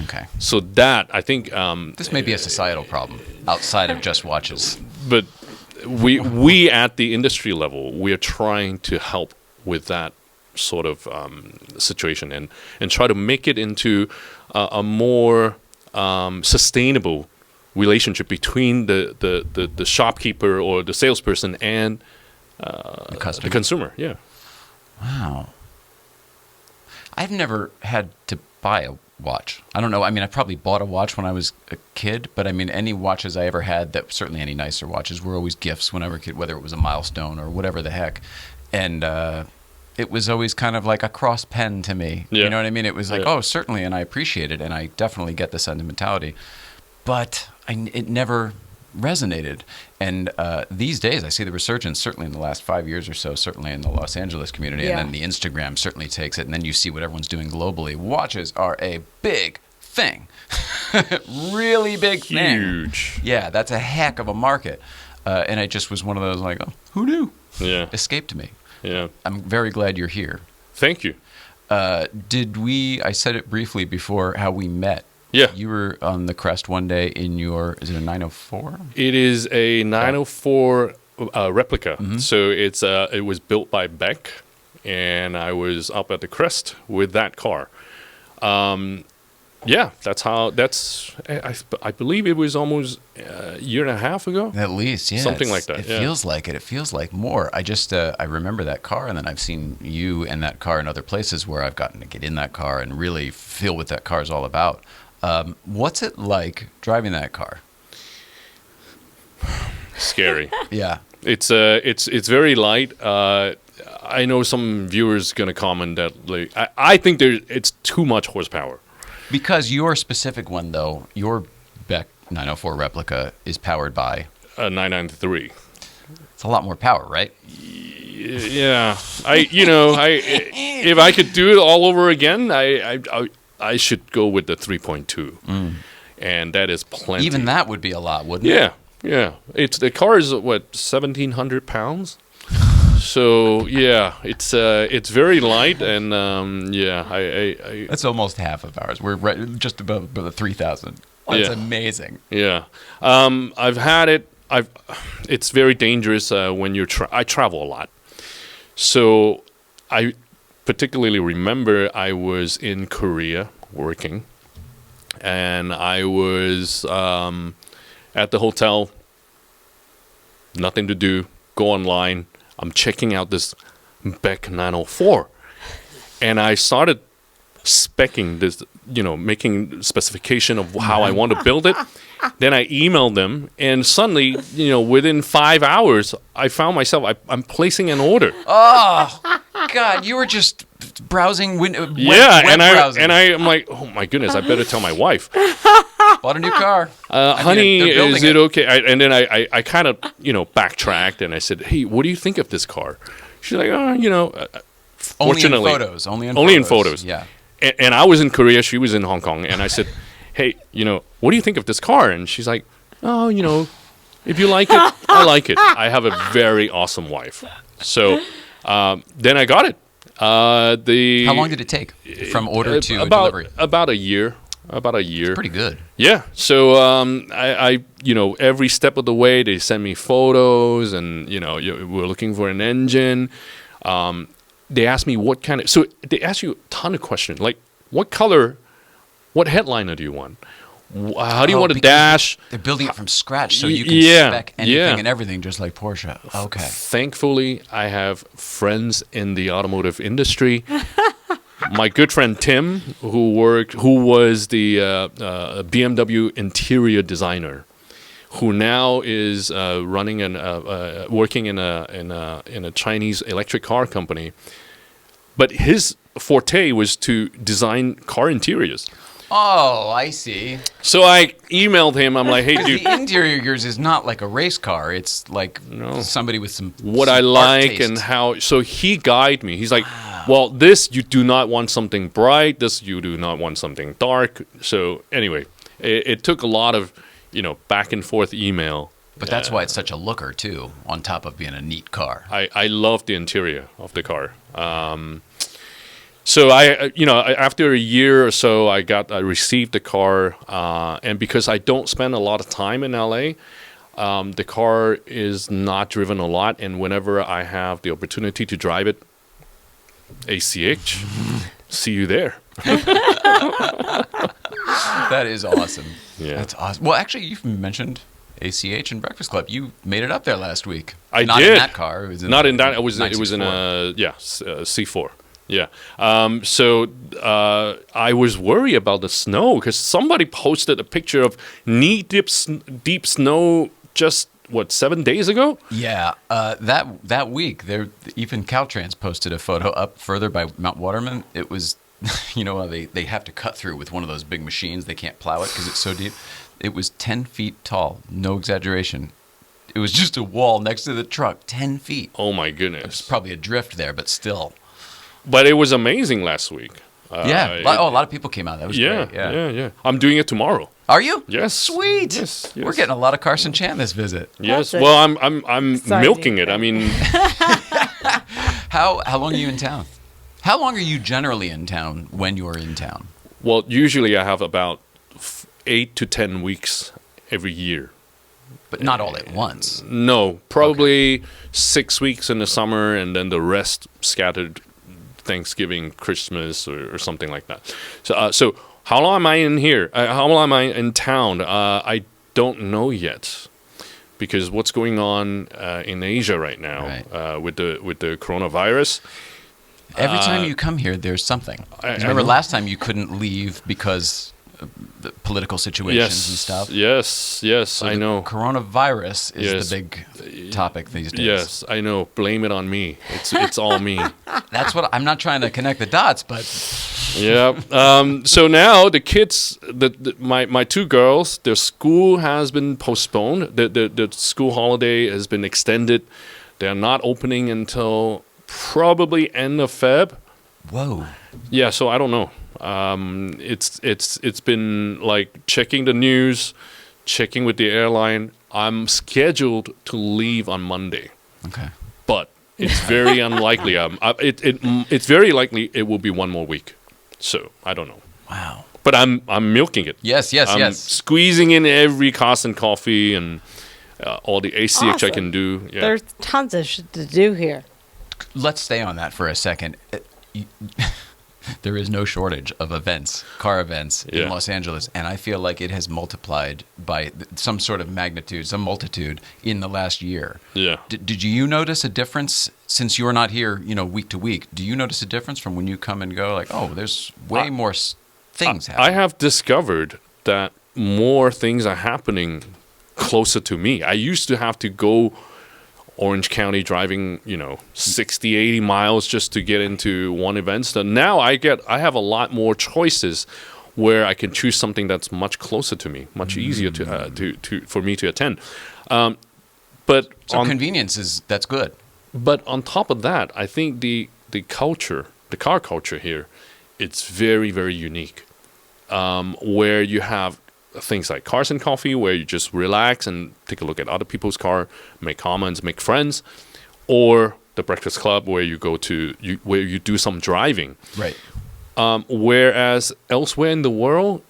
Okay. So that I think This may be a societal problem outside of just watches. But we at the industry level, we are trying to help with that sort of situation and try to make it into a more sustainable relationship between the shopkeeper or the salesperson and the consumer. Yeah. Wow. I've never had to buy a watch. I don't know. I mean, I probably bought a watch when I was a kid, but I mean, any watches I ever had, that certainly any nicer watches, were always gifts when I was a kid, whether it was a milestone or whatever the heck. And it was always kind of like a cross pen to me. Yeah. You know what I mean? It was like, oh, certainly, and I appreciate it, and I definitely get the sentimentality. But it never resonated. And these days, I see the resurgence, certainly in the last 5 years or so, certainly in the Los Angeles community, Yeah. and then the Instagram certainly takes it, and then you see what everyone's doing globally. Watches are a big thing. Really big thing. Huge. Yeah, that's a heck of a market. And it just was one of those like, oh, who knew? Yeah. Escaped me. Yeah. I'm very glad you're here. Thank you. I said it briefly before how we met. Yeah. You were on the Crest one day in is it a 904? It is a 904 replica. Mm-hmm. So it was built by Beck, and I was up at the Crest with that car. Yeah, I believe it was almost a year and a half ago. At least, yeah. Something like that, It yeah. feels like it. It feels like more. I just, I remember that car, and then I've seen you and that car in other places where I've gotten to get in that car and really feel what that car is all about. What's it like driving that car? Scary. Yeah. It's very light. I know some viewers gonna comment that like I think it's too much horsepower. Because your specific one, though, your Beck 904 replica is powered by... 993. It's a lot more power, right? Yeah, if I could do it all over again, I should go with the 3.2, and that is plenty. Even that would be a lot, wouldn't it? Yeah, yeah. The car is what 1,700 pounds. So yeah, it's very light, and yeah, That's almost half of ours. We're right, just above the 3,000. That's Yeah. amazing. yeah. I've had it. It's very dangerous when I travel a lot. So I particularly remember I was in Korea working, and I was at the hotel. Nothing to do. Go online. I'm checking out this Beck 904, and I started speccing this, making specification of how I want to build it. Then I emailed them, and suddenly, within 5 hours, I found myself, I'm placing an order. Oh, God, you were just browsing, web browsing. I'm like, oh my goodness, I better tell my wife. Bought a new car. Honey, they're building is it okay? And then I kind of, backtracked, and I said, hey, what do you think of this car? She's like, Only in fortunately, photos. Only in photos. Yeah. And I was in Korea, she was in Hong Kong, and I said, hey, what do you think of this car? And she's like, oh, if you like it, I like it. I have a very awesome wife. So then I got it. How long did it take from order to delivery? About a year. Pretty good. Yeah. So I every step of the way they send me photos, and we're looking for an engine. They ask me what kind of. So they ask you a ton of questions, like what color, what headliner do you want? How do you want to dash? They're building it from scratch, so you can spec anything and everything, just like Porsche. Okay. Thankfully, I have friends in the automotive industry. My good friend Tim, who was the BMW interior designer, who now is running and working in a Chinese electric car company. But his forte was to design car interiors. Oh, I see. So I emailed him. I'm like, hey, dude. The interior of yours is not like a race car. It's like somebody with some what some I art like taste. and how. So he guided me. He's like, well, this you do not want something bright. This you do not want something dark. So anyway, it took a lot of back and forth email. But that's why it's such a looker too. On top of being a neat car. I love the interior of the car. So after a year or so, I received the car, and because I don't spend a lot of time in LA, the car is not driven a lot, and whenever I have the opportunity to drive it, ACH, see you there. That is awesome. Yeah. That's awesome. Well, actually, you've mentioned ACH and Breakfast Club. You made it up there last week. I Not did. in that car. It was in Not in that. It was in 964. a C4. Yeah. So I was worried about the snow because somebody posted a picture of knee-deep snow just, 7 days ago? Yeah. That week, even Caltrans posted a photo up further by Mount Waterman. It was you know, they have to cut through with one of those big machines. They can't plow it because it's so deep. It was 10 feet tall. No exaggeration. It was just a wall next to the truck, 10 feet. Oh my There's goodness. probably a drift there, but still. But it was amazing last week. Yeah. A lot of people came out. That was Yeah, great. Yeah. yeah. I'm doing it tomorrow. Are you? Yes. Sweet. Yes, We're yes. getting a lot of Carson Chan this visit. Yes. That's Well, I'm exciting milking it. I thing. mean, How long are you in town? How long are you generally in town when you're in town? well, usually I have about 8 to 10 weeks every year. But not all at once. No, probably 6 weeks in the summer, and then the rest scattered Thanksgiving, Christmas, or something like that. So how long am I in here? How long am I in town? I don't know yet, because what's going on in Asia right now with the coronavirus. Every time you come here, there's something. I Remember know. last time you couldn't leave because of the political situations and stuff? Yes, I The know. Coronavirus is Yes. the big topic these days. Yes, I know. Blame it on me. It's all me. That's what I'm not trying to connect the dots, but Yeah. So now the kids, my two girls, their school has been postponed. The school holiday has been extended. They're not opening until probably end of Feb. whoa. Yeah. So I don't know. It's been like checking the news, checking with the airline. I'm scheduled to leave on Monday, Okay. but it's very unlikely. It's very likely it will be one more week. So I don't know. Wow. But I'm milking it. Yes. I'm squeezing in every CARSON coffee and all the ACH I Awesome. can do. Yeah. There's tons of shit to do here. Let's stay on that for a second. There is no shortage of events, car events in Yeah. Los Angeles, and I feel like it has multiplied by some sort of magnitude, some multitude in the last year. Yeah. Did you notice a difference since you're not here, week to week? Do you notice a difference from when you come and go? Like, oh, there's way more things I happening. have discovered that more things are happening closer to me. I used to have to go Orange County driving, 60, 80 miles just to get into one event. So now I have a lot more choices where I can choose something that's much closer to me, much easier for me to attend. But So convenience that's good. But on top of that, I think the culture, the car culture here, it's very, very unique. Where you have things like CARSON Coffee, where you just relax and take a look at other people's car, make comments, make friends, or the Breakfast Club, where you go to where you do some driving. Right. Whereas elsewhere in the world,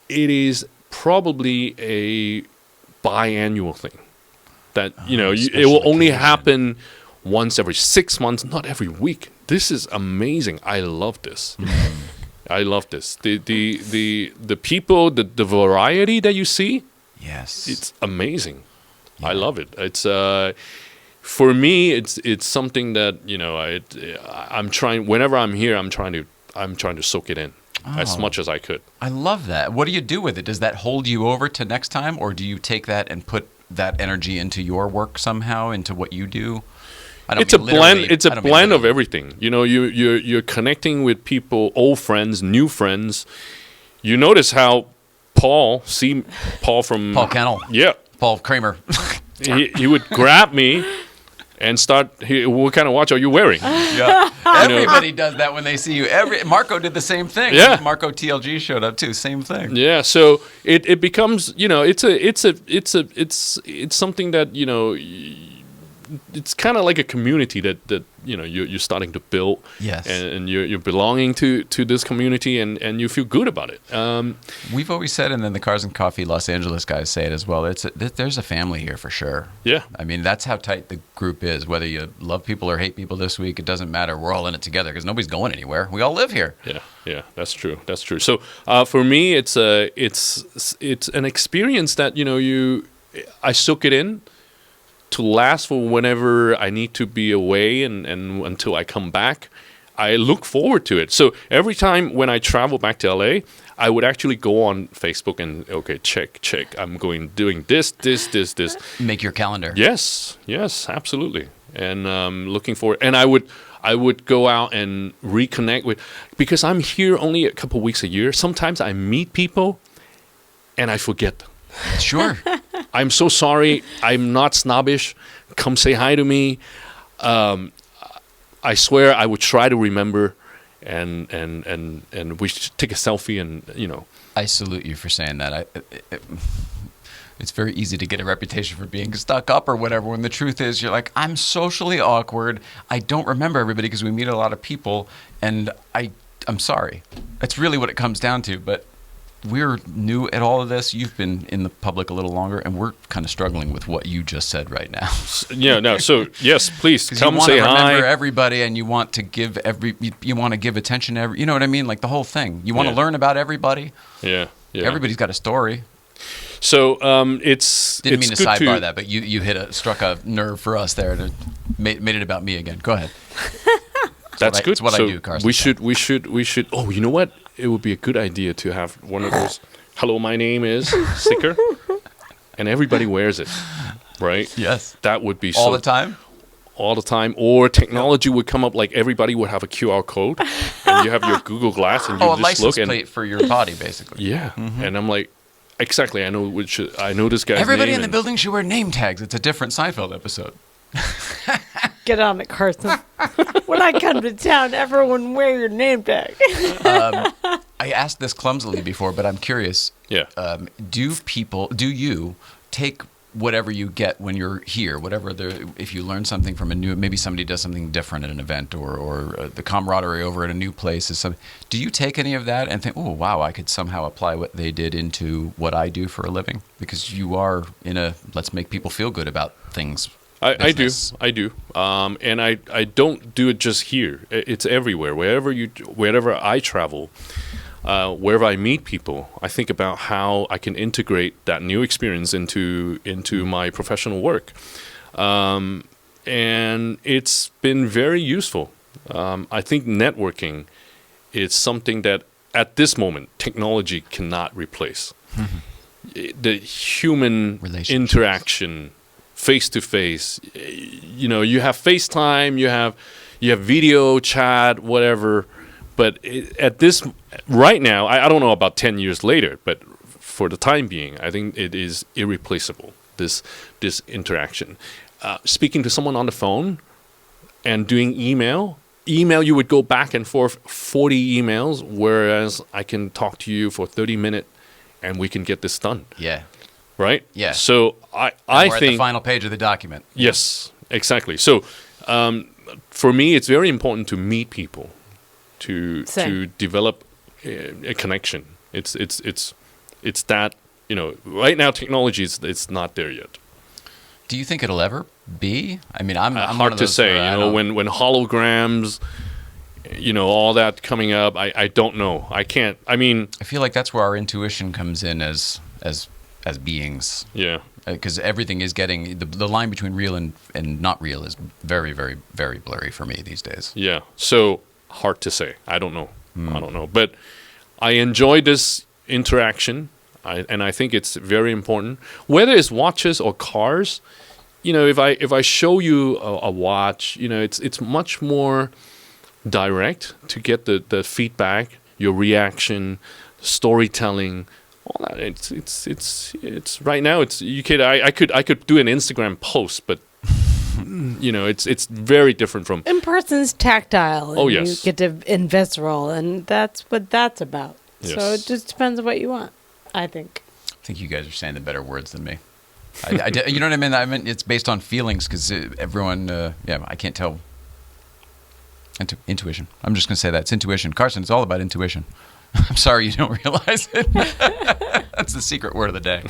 it is probably a biannual thing. That it will only happen once every 6 months, not every week. This is amazing. I love this. I love this. The people, the variety that you see, Yes. it's amazing. I love it. It's for me, it's something that I'm trying. Whenever I'm here, I'm trying to soak it in as much as I could. I love that. What do you do with it? Does that hold you over to next time, or do you take that and put that energy into your work somehow, into what you do? It's a blend. It's a blend of everything. You're connecting with people, old friends, new friends. You notice how Paul from Paul Kennel. Yeah, Paul Kramer. he would grab me and start. What kind of watch are you wearing? Yeah. Everybody does that when they see you. Marco did the same thing. Yeah. Marco TLG showed up too. Same thing. Yeah, so it becomes it's something that it's kind of like a community that you're starting to build. Yes. And you're belonging to this community and you feel good about it. We've always said, and then the Cars and Coffee Los Angeles guys say it as well. There's a family here for sure. Yeah. I mean, that's how tight the group is. Whether you love people or hate people this week, it doesn't matter. We're all in it together because nobody's going anywhere. We all live here. Yeah, that's true. So for me, it's an experience that I soak it in to last for whenever I need to be away and until I come back. I look forward to it. So every time when I travel back to LA, I would actually go on Facebook and check. I'm doing this. Make your calendar. Yes, absolutely. And looking forward. And I would go out and reconnect with, because I'm here only a couple weeks a year. Sometimes I meet people and I forget. Sure. I'm so sorry. I'm not snobbish. Come say hi to me. I swear I would try to remember, and we should take a selfie, and I salute you for saying that. It's very easy to get a reputation for being stuck up or whatever, when the truth is you're like, I'm socially awkward. I don't remember everybody because we meet a lot of people, and I'm sorry. That's really what it comes down to. But we're new at all of this. You've been in the public a little longer, and we're kind of struggling with what you just said right now. Yeah, no. So yes, please come say hi. You want to remember hi. everybody, and you want to give you want to give attention to every. You know what I mean? Like the whole thing. You want to learn about everybody. Yeah, yeah. Everybody's got a story. So it's Didn't mean it's to good sidebar that, but you struck a nerve for us there to made it about me again. Go ahead. That's good. It's what So I do, Carson. We should. Oh, you know what? It would be a good idea to have one of those "Hello, my name is" sticker, and everybody wears it, right? Yes. That would be All the time? All the time. Or technology would come up, like everybody would have a QR code, and you have your Google Glass, and you a just license look and plate for your body, basically. yeah. And I'm like, exactly. I know this guy's Everybody name in the and- building should wear name tags. It's a different Seinfeld episode. Get on it, Carson. When I come to town, everyone wear your name tag. I asked this clumsily before, but I'm curious. Yeah. Do you take whatever you get when you're here, if you learn something from maybe somebody does something different at an event, or the camaraderie over at a new place is something. Do you take any of that and think, oh, wow, I could somehow apply what they did into what I do for a living? Because you are in let's make people feel good about things. I do, business. and I don't do it just here. It's everywhere. Wherever I travel, wherever I meet people, I think about how I can integrate that new experience into my professional work, and it's been very useful. I think networking is something that at this moment technology cannot replace. The human interaction. Face to face, you have FaceTime, you have video chat, whatever. But right now, I don't know about 10 years later, but for the time being, I think it is irreplaceable. This interaction, speaking to someone on the phone, and doing email, you would go back and forth 40 emails, whereas I can talk to you for 30 minutes, and we can get this done. Yeah. Right? Yeah. So I Or think at the final page of the document. yes, exactly. So for me, it's very important to meet people, to develop a connection. It's that right now technology it's not there yet. Do you think it'll ever be? I mean, I'm Hard one of to those, say. I don't- When holograms, all that coming up, I don't know. I can't. I mean, I feel like that's where our intuition comes in as beings. yeah. Because everything is getting the line between real and not real is very, very, very blurry for me these days. Yeah. So hard to say. I don't know. I don't know. But I enjoy this interaction, and I think it's very important. Whether it's watches or cars, if I show you a watch, it's much more direct to get the feedback, your reaction, storytelling. All that it's right now. I could do an Instagram post, but it's very different from In person's tactile. And Oh, yes. You get to invest role, and that's what that's about. So Yes. it just depends on what you want, I think. I think you guys are saying the better words than me. You know what I mean? I mean, it's based on feelings because everyone, I can't tell. Intuition. I'm just going to say that. It's intuition. Carson, it's all about intuition. I'm sorry you don't realize it. That's the secret word of the day.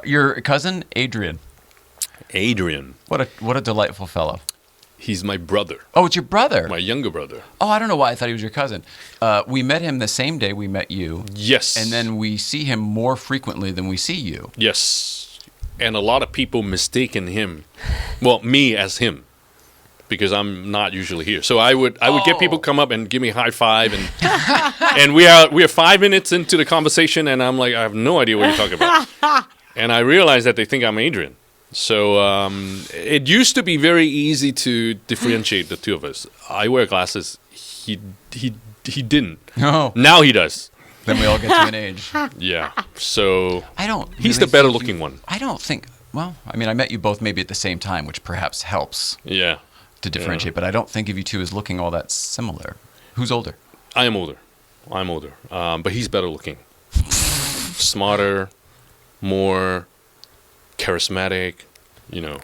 Your cousin, Adrian. What a delightful fellow. He's my brother, Oh, it's your brother. my younger brother. Oh, I don't know why I thought he was your cousin. We met him the same day we met you. Yes. And then we see him more frequently than we see you. Yes. And a lot of people mistaken me as him, because I'm not usually here. So I would get people come up and give me a high five, and and we are 5 minutes into the conversation, and I'm like, I have no idea what you're talking about. And I realize that they think I'm Adrian. So it used to be very easy to differentiate the two of us. I wear glasses. He didn't. No. Now he does. Then we all get to an age. Yeah. So I don't. he's really the better think looking you- one. I don't think. Well, I mean, I met you both maybe at the same time, which perhaps helps Yeah. to differentiate. But I don't think of you two as looking all that similar. Who's older? I am older. But he's better looking. Smarter, more charismatic. You know,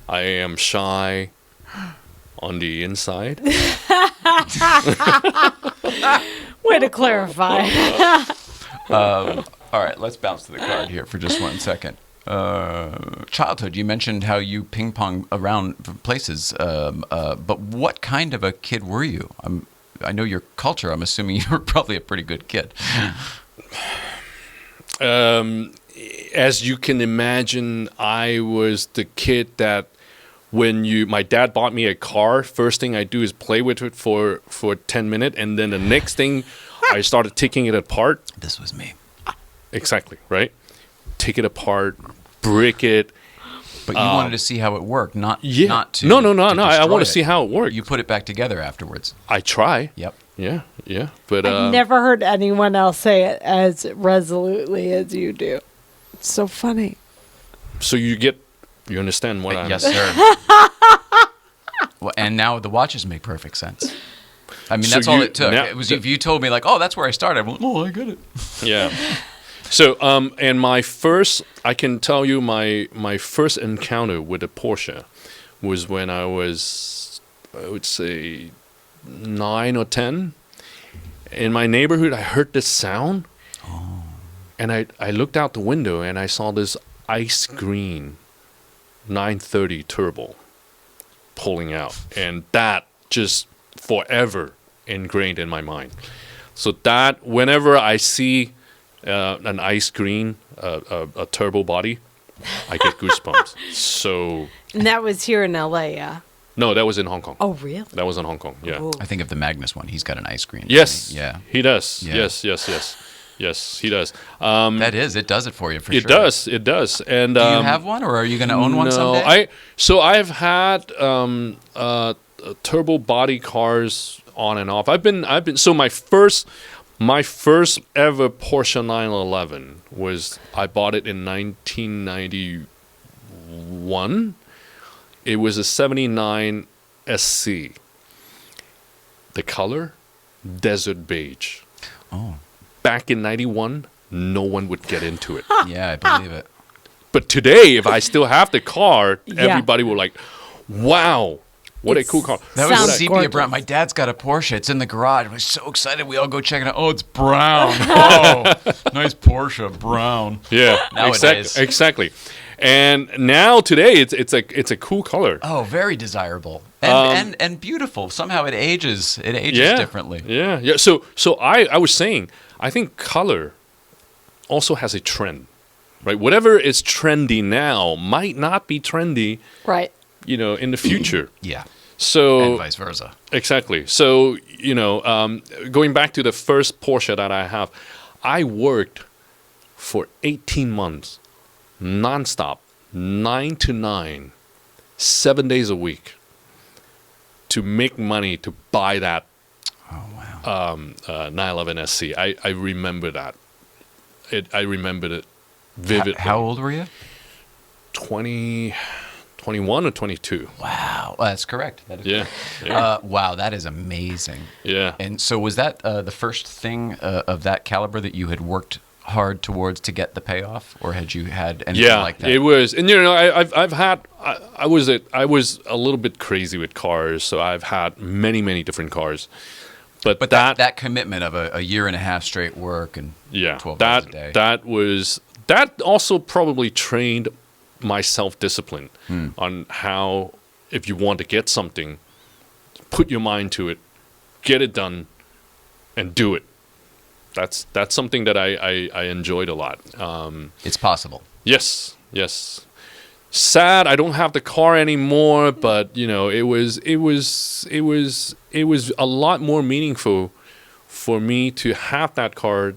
I am shy on the inside. Way to clarify. All right, let's bounce to the card here for just 1 second. Childhood, you mentioned how you ping pong around places, but what kind of a kid were you? I know your culture. I'm assuming you were probably a pretty good kid. As you can imagine, I was the kid that my dad bought me a car, first thing I do is play with it for 10 minutes, and then the next thing I started taking it apart. This was me. Exactly, right? Take it apart, brick it. But you wanted to see how it worked, not to No. I destroy want it. to see how it works. You put it back together afterwards. I try. Yep. Yeah. But I've never heard anyone else say it as resolutely as you do. It's so funny. so you understand what I'm Yes, sir. Well, and now the watches make perfect sense. I mean, So that's all you- it took. now- It was if you told me like, "Oh, that's where I started." I'm like, "Oh, I get it." Yeah. So, and I can tell you my first encounter with a Porsche was when I was, I would say, 9 or 10. In my neighborhood, I heard this sound, and I looked out the window and I saw this ice green 930 turbo pulling out, and that just forever ingrained in my mind. So that whenever I see an ice green, a turbo body, I get goosebumps. So And that was here in LA, yeah. no, that was in Hong Kong. Oh, really? That was in Hong Kong. Yeah. Oh. I think of the Magnus one. He's got an ice cream. Yes. Yeah. He does. Yeah. Yes, he does. That is. It does it for you for sure. It does. It does. And Do you have one, or are you going to own one someday? I've had turbo body cars on and off. I've been. So my first ever Porsche 911 was, I bought it in 1991. It was a 79 SC. The color, desert beige. Oh. Back in 91, no one would get into it. Yeah, I believe it. But today, if I still have the car, Yeah. everybody will like, wow, what a cool car. That Sounds was sepia gorgeous. brown. My dad's got a Porsche. It's in the garage. We're so excited. We all go check it out. Oh, it's brown. Oh, nice Porsche, brown. Yeah, Nowadays. exactly. And now today, it's a cool color. Oh, very desirable and beautiful. Somehow it ages. It ages differently. Yeah. So I was saying, I think color also has a trend, right? Whatever is trendy now might not be trendy, Right. in the future. Yeah, So and vice versa. exactly. So going back to the first Porsche that I have, I worked for 18 months, nonstop, 9 to 9, 7 days a week, to make money to buy that 911 SC. I remember that. I remembered it vividly. How old were you? 21 or 22. Wow, that's correct. That is Yeah. correct. Wow, that is amazing. Yeah. And so, was that the first thing of that caliber that you had worked hard towards to get the payoff, or had you had anything like that? It was, and I've had. I was a little bit crazy with cars, so I've had many different cars. But that commitment of a year and a half straight work and 12 hours a day. That also probably trained my self-discipline on how, if you want to get something, put your mind to it, get it done, and do it. That's something that I enjoyed a lot. It's possible. Yes. Sad I don't have the car anymore, but it was a lot more meaningful for me to have that car,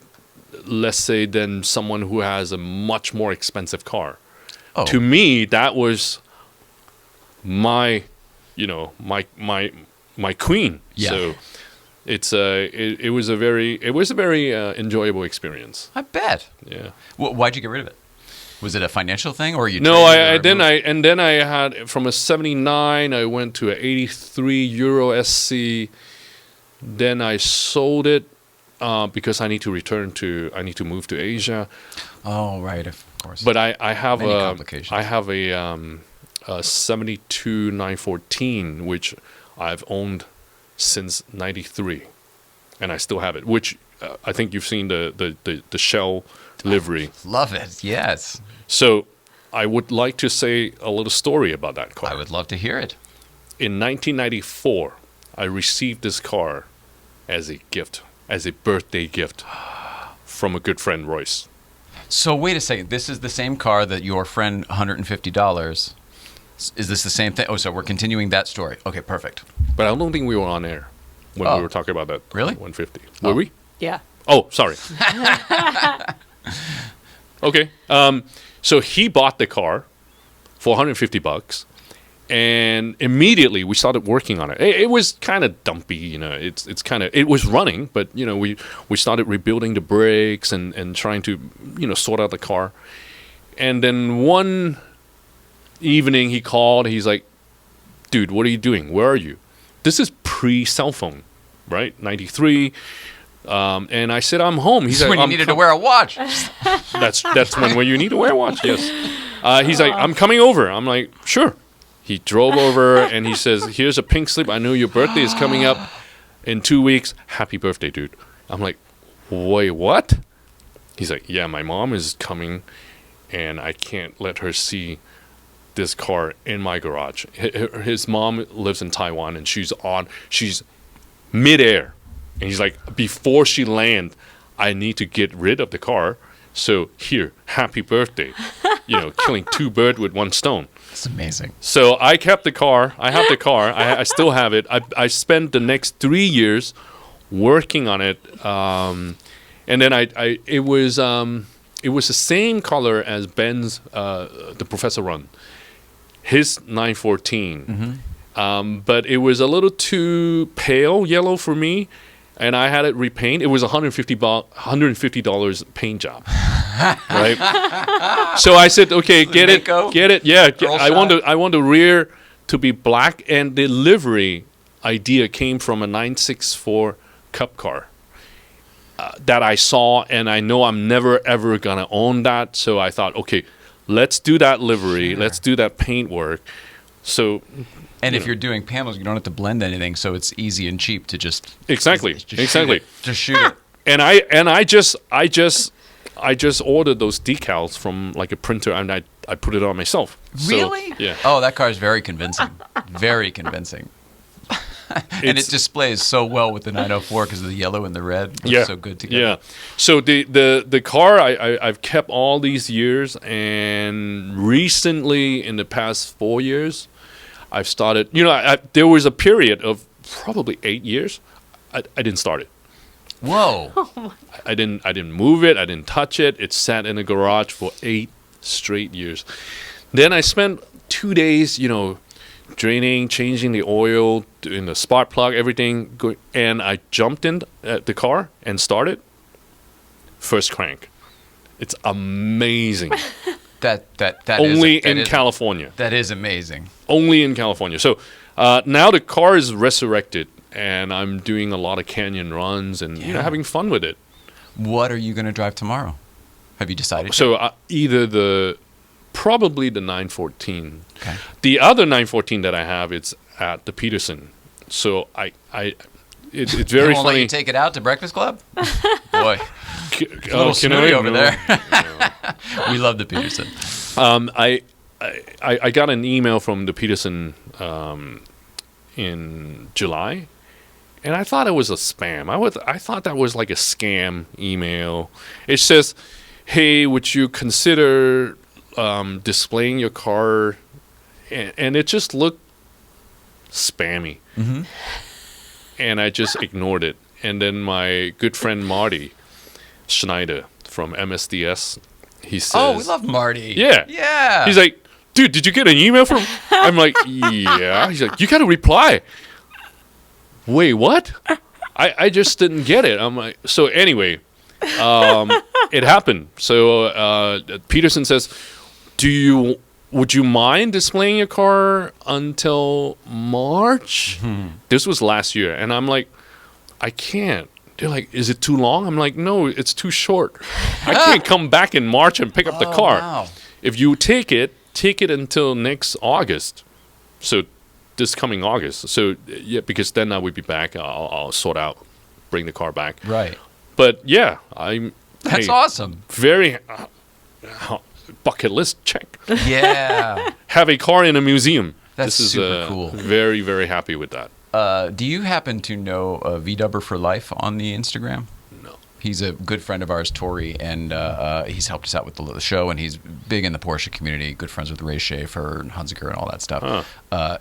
let's say, than someone who has a much more expensive car. Oh. To me, that was my, my queen. Yeah. So it was a very enjoyable experience. I bet. Yeah. Why'd you get rid of it? Was it a financial thing, or you? No, traded it, or then I had from a 79, I went to a 83 Euro SC. Then I sold it because I need to move to Asia. Oh, right, of course. But I have Many complications. a 72 914 which I've owned since 93, and I still have it. Which I think you've seen the shell livery. Love it. Yes, So I would like to say a little story about that car. I would love to hear it. In 1994, I received this car as a gift, as a birthday gift from a good friend, Royce. So wait a second. This is the same car that your friend $150. Is this the same thing? Oh, so we're continuing that story. Okay, perfect. But I don't think we were on air when Oh. we were talking about that. Really? 150. Were we? Yeah. Oh, sorry. Okay. So he bought the car for $150, and immediately we started working on it. It was kind of dumpy, It's kind of, it was running, but we started rebuilding the brakes and trying to sort out the car. And then one evening he called. He's like, "Dude, what are you doing? Where are you?" This is pre-cell phone, right? 93. And I said, "I'm home." He's like, When you "I'm needed to wear a watch. That's when you need to wear a watch." Yes. He's like, "I'm coming over." I'm like, "Sure." He drove over and he says, "Here's a pink slip. I know your birthday is coming up in 2 weeks. Happy birthday, dude." I'm like, "Wait, what?" He's like, "Yeah, my mom is coming, and I can't let her see this car in my garage." His mom lives in Taiwan, and she's midair. And he's like, "Before she lands, I need to get rid of the car. So here, happy birthday." Killing two birds with one stone. It's amazing. So I kept the car. I have the car. I still have it. I spent the next 3 years working on it. And then it was the same color as Ben's, the Professor Run, his 914. But it was a little too pale yellow for me. And I had it repainted. It was $150 paint job, right? So I said, "Okay, get it. Yeah, I want the rear to be black." And the livery idea came from a 964 Cup car that I saw, and I know I'm never ever gonna own that. So I thought, okay, let's do that livery. Sure. Let's do that paint work. So. And if you're doing panels, you don't have to blend anything, so it's easy and cheap to just Exactly. Just shoot it. And I just ordered those decals from like a printer, and I put it on myself. Really? So, yeah. Oh, that car is very convincing. Very convincing. And it displays so well with the 904 because of the yellow and the red. It's so good together. Yeah. So the car I've kept all these years, and recently in the past 4 years, I've started. There was a period of probably 8 years. I didn't start it. Whoa. I didn't move it. I didn't touch it. It sat in a garage for 8 straight years. Then I spent 2 days, draining, changing the oil, doing the spark plug, everything. And I jumped in the car and started. First crank. It's amazing. That Only is, that in is- California. That is amazing. Only in California. So now the car is resurrected, and I'm doing a lot of canyon runs and having fun with it. What are you going to drive tomorrow? Have you decided? So either probably the 914. Okay. The other 914 that I have, it's at the Peterson. So it's They very won't let funny. you take it out to Breakfast Club? Boy, Oh, snooty over there. We love the Peterson. I got an email from the Peterson in July, and I thought it was a spam. I thought that was like a scam email. It says, "Hey, would you consider displaying your car?" And it just looked spammy. Mm-hmm. And I just ignored it. And then my good friend Marty Schneider from MSDS, he says, Oh, we love Marty. Yeah. Yeah. He's like, dude, did you get an email from? I'm like, yeah. He's like, you got to reply. Wait, what? I just didn't get it. I'm like, so anyway, it happened. So Peterson says, would you mind displaying your car until March? This was last year. And I'm like, I can't. They're like, is it too long? I'm like, no, it's too short. I can't come back in March and pick up the car. Wow. If you take it until next August. So this coming August. So yeah, because then I would be back. I'll sort out, bring the car back. Right. But yeah, That's awesome. Very bucket list check. Yeah. Have a car in a museum. That's this is super cool. Very, very happy with that. Do you happen to know VDubber for Life on the Instagram? No. He's a good friend of ours, Tori, and he's helped us out with the show, and he's big in the Porsche community, good friends with Ray Schaefer and Hunziker and all that stuff.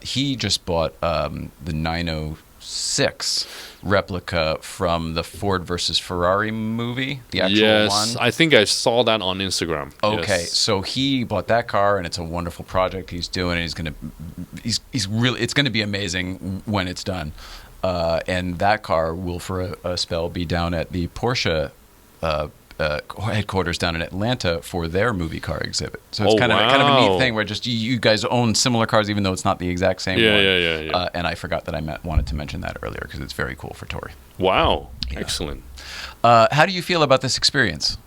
He just bought the 906 replica from the Ford versus Ferrari movie, the actual Yes, one. I think I saw that on Instagram. Okay, Yes. so he bought that car, and it's a wonderful project he's doing. And he's really, it's gonna be amazing when it's done. And that car will, for a spell, be down at the Porsche headquarters down in Atlanta for their movie car exhibit. So it's kind of a neat thing where just you guys own similar cars, even though it's not the exact same one. Yeah. And I forgot that I wanted to mention that earlier because it's very cool for Tori. Wow. Yeah. Excellent. How do you feel about this experience?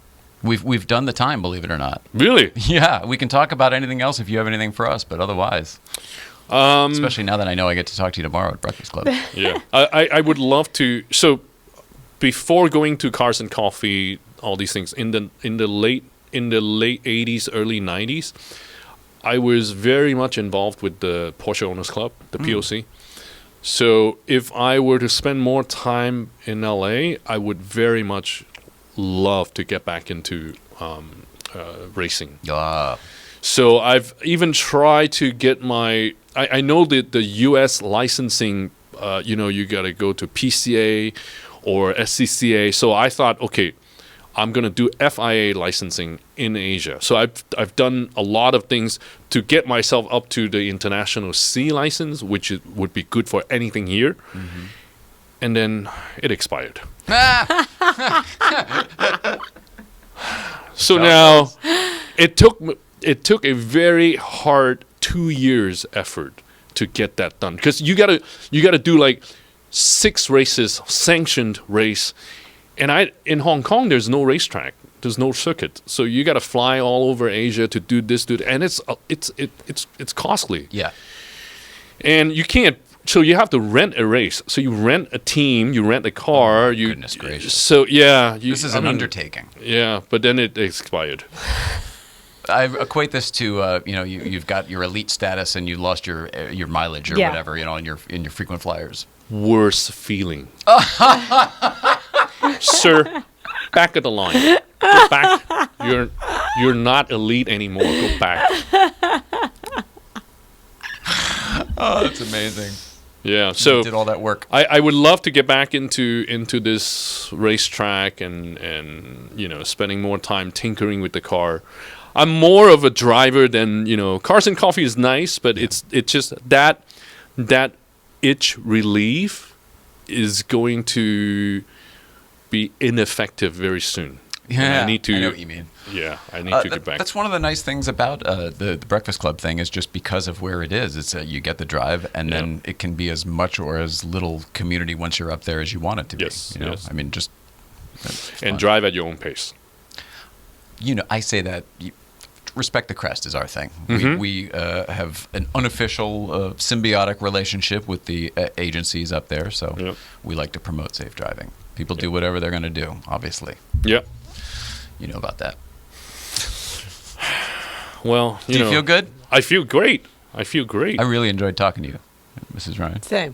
We've done the time, believe it or not. Really? Yeah, we can talk about anything else if you have anything for us, but otherwise, especially now that I know I get to talk to you tomorrow at Breakfast Club. Yeah. I would love to. So before going to Carson Coffee, all these things in the late 80s, early 90s, I was very much involved with the Porsche Owners Club, the POC. So if I were to spend more time in LA, I would very much love to get back into racing. So I've even tried to get my. I know that the U.S. licensing. You got to go to PCA or SCCA. So I thought, okay, I'm going to do FIA licensing in Asia. So I've done a lot of things to get myself up to the international C license, which would be good for anything here. Mm-hmm. And then it expired. So now it took a very hard 2 years effort to get that done, because you gotta do like 6 races, sanctioned race. And in Hong Kong, there's no racetrack, there's no circuit, so you got to fly all over Asia to do this, and it's costly. Yeah, and you can't. So you have to rent a race. So you rent a team, you rent a car. Goodness gracious! So yeah, this is an undertaking. Yeah, but then it expired. I equate this to you've got your elite status and you lost your mileage or whatever, in your frequent flyers. Worst feeling. Sir, back of the line. Go back. You're not elite anymore. Go back. Oh, that's amazing. Yeah, so you did all that work. I would love to get back into this racetrack and spending more time tinkering with the car. I'm more of a driver than Carson Coffee is nice, but it's just that itch relief is going to be ineffective very soon. Yeah, I need to. I know what you mean. Yeah, I need to get back. That's one of the nice things about the Breakfast Club thing, is just because of where it is. It's you get the drive, and then it can be as much or as little community once you're up there as you want it to be. Yes. I mean, just and drive at your own pace. I say that. Respect the crest is our thing. Mm-hmm. We have an unofficial symbiotic relationship with the agencies up there, so we like to promote safe driving. People do whatever they're going to do, obviously. Yep. You know about that. Well, do you feel good? I feel great. I really enjoyed talking to you, Mrs. Ryan. Same.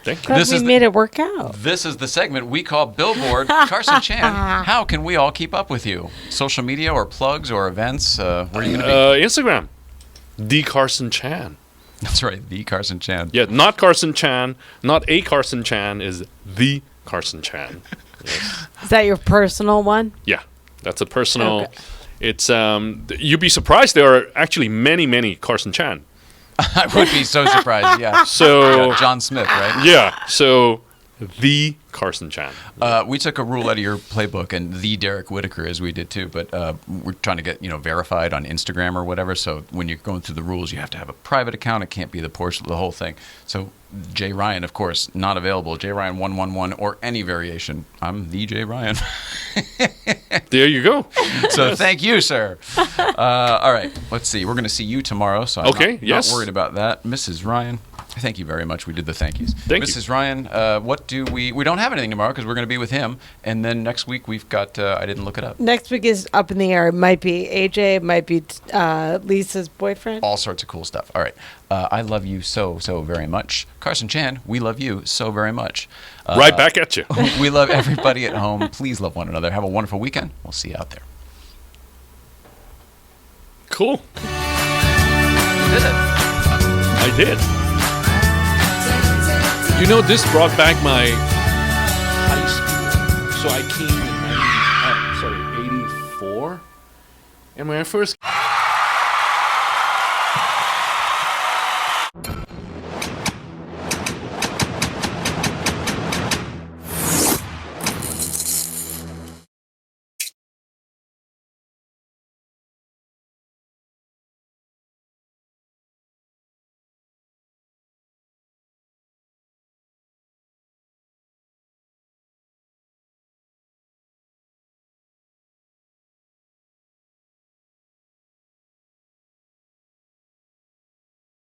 Thank you. Glad we made it work out. This is the segment we call Billboard. Carson Chan, how can we all keep up with you? Social media or plugs or events? Where are you going to be? Instagram. The Carson Chan. That's right, the Carson Chan. Yeah, not Carson Chan, not a Carson Chan, is the Carson Chan. Yes. Is that your personal one? Yeah. That's a personal. Okay. It's you'd be surprised. There are actually many Carson Chan. I would be so surprised. Yeah. So Yeah, John Smith, right? yeah. So the Carson Chan. We took a rule out of your playbook, and the Derek Whitaker, as we did too. But we're trying to get verified on Instagram or whatever. So when you're going through the rules, you have to have a private account. It can't be the Porsche, the whole thing. So Jay Ryan, of course, not available. Jay Ryan 111 or any variation. I'm the Jay Ryan. There you go. So thank you, sir. All right, let's see. We're going to see you tomorrow. So I'm not worried about that, Mrs. Ryan. Thank you very much. We did the thank yous. Thank you. Mrs. Ryan, what do we don't have anything tomorrow because we're going to be with him. And then next week we've got, I didn't look it up. Next week is up in the air. It might be AJ. It might be Lisa's boyfriend. All sorts of cool stuff. All right. I love you so very much. Carson Chan, we love you so very much. Right back at you. We love everybody at home. Please love one another. Have a wonderful weekend. We'll see you out there. Cool. You did it. I did. This brought back my high school. So I came in 84. And when I first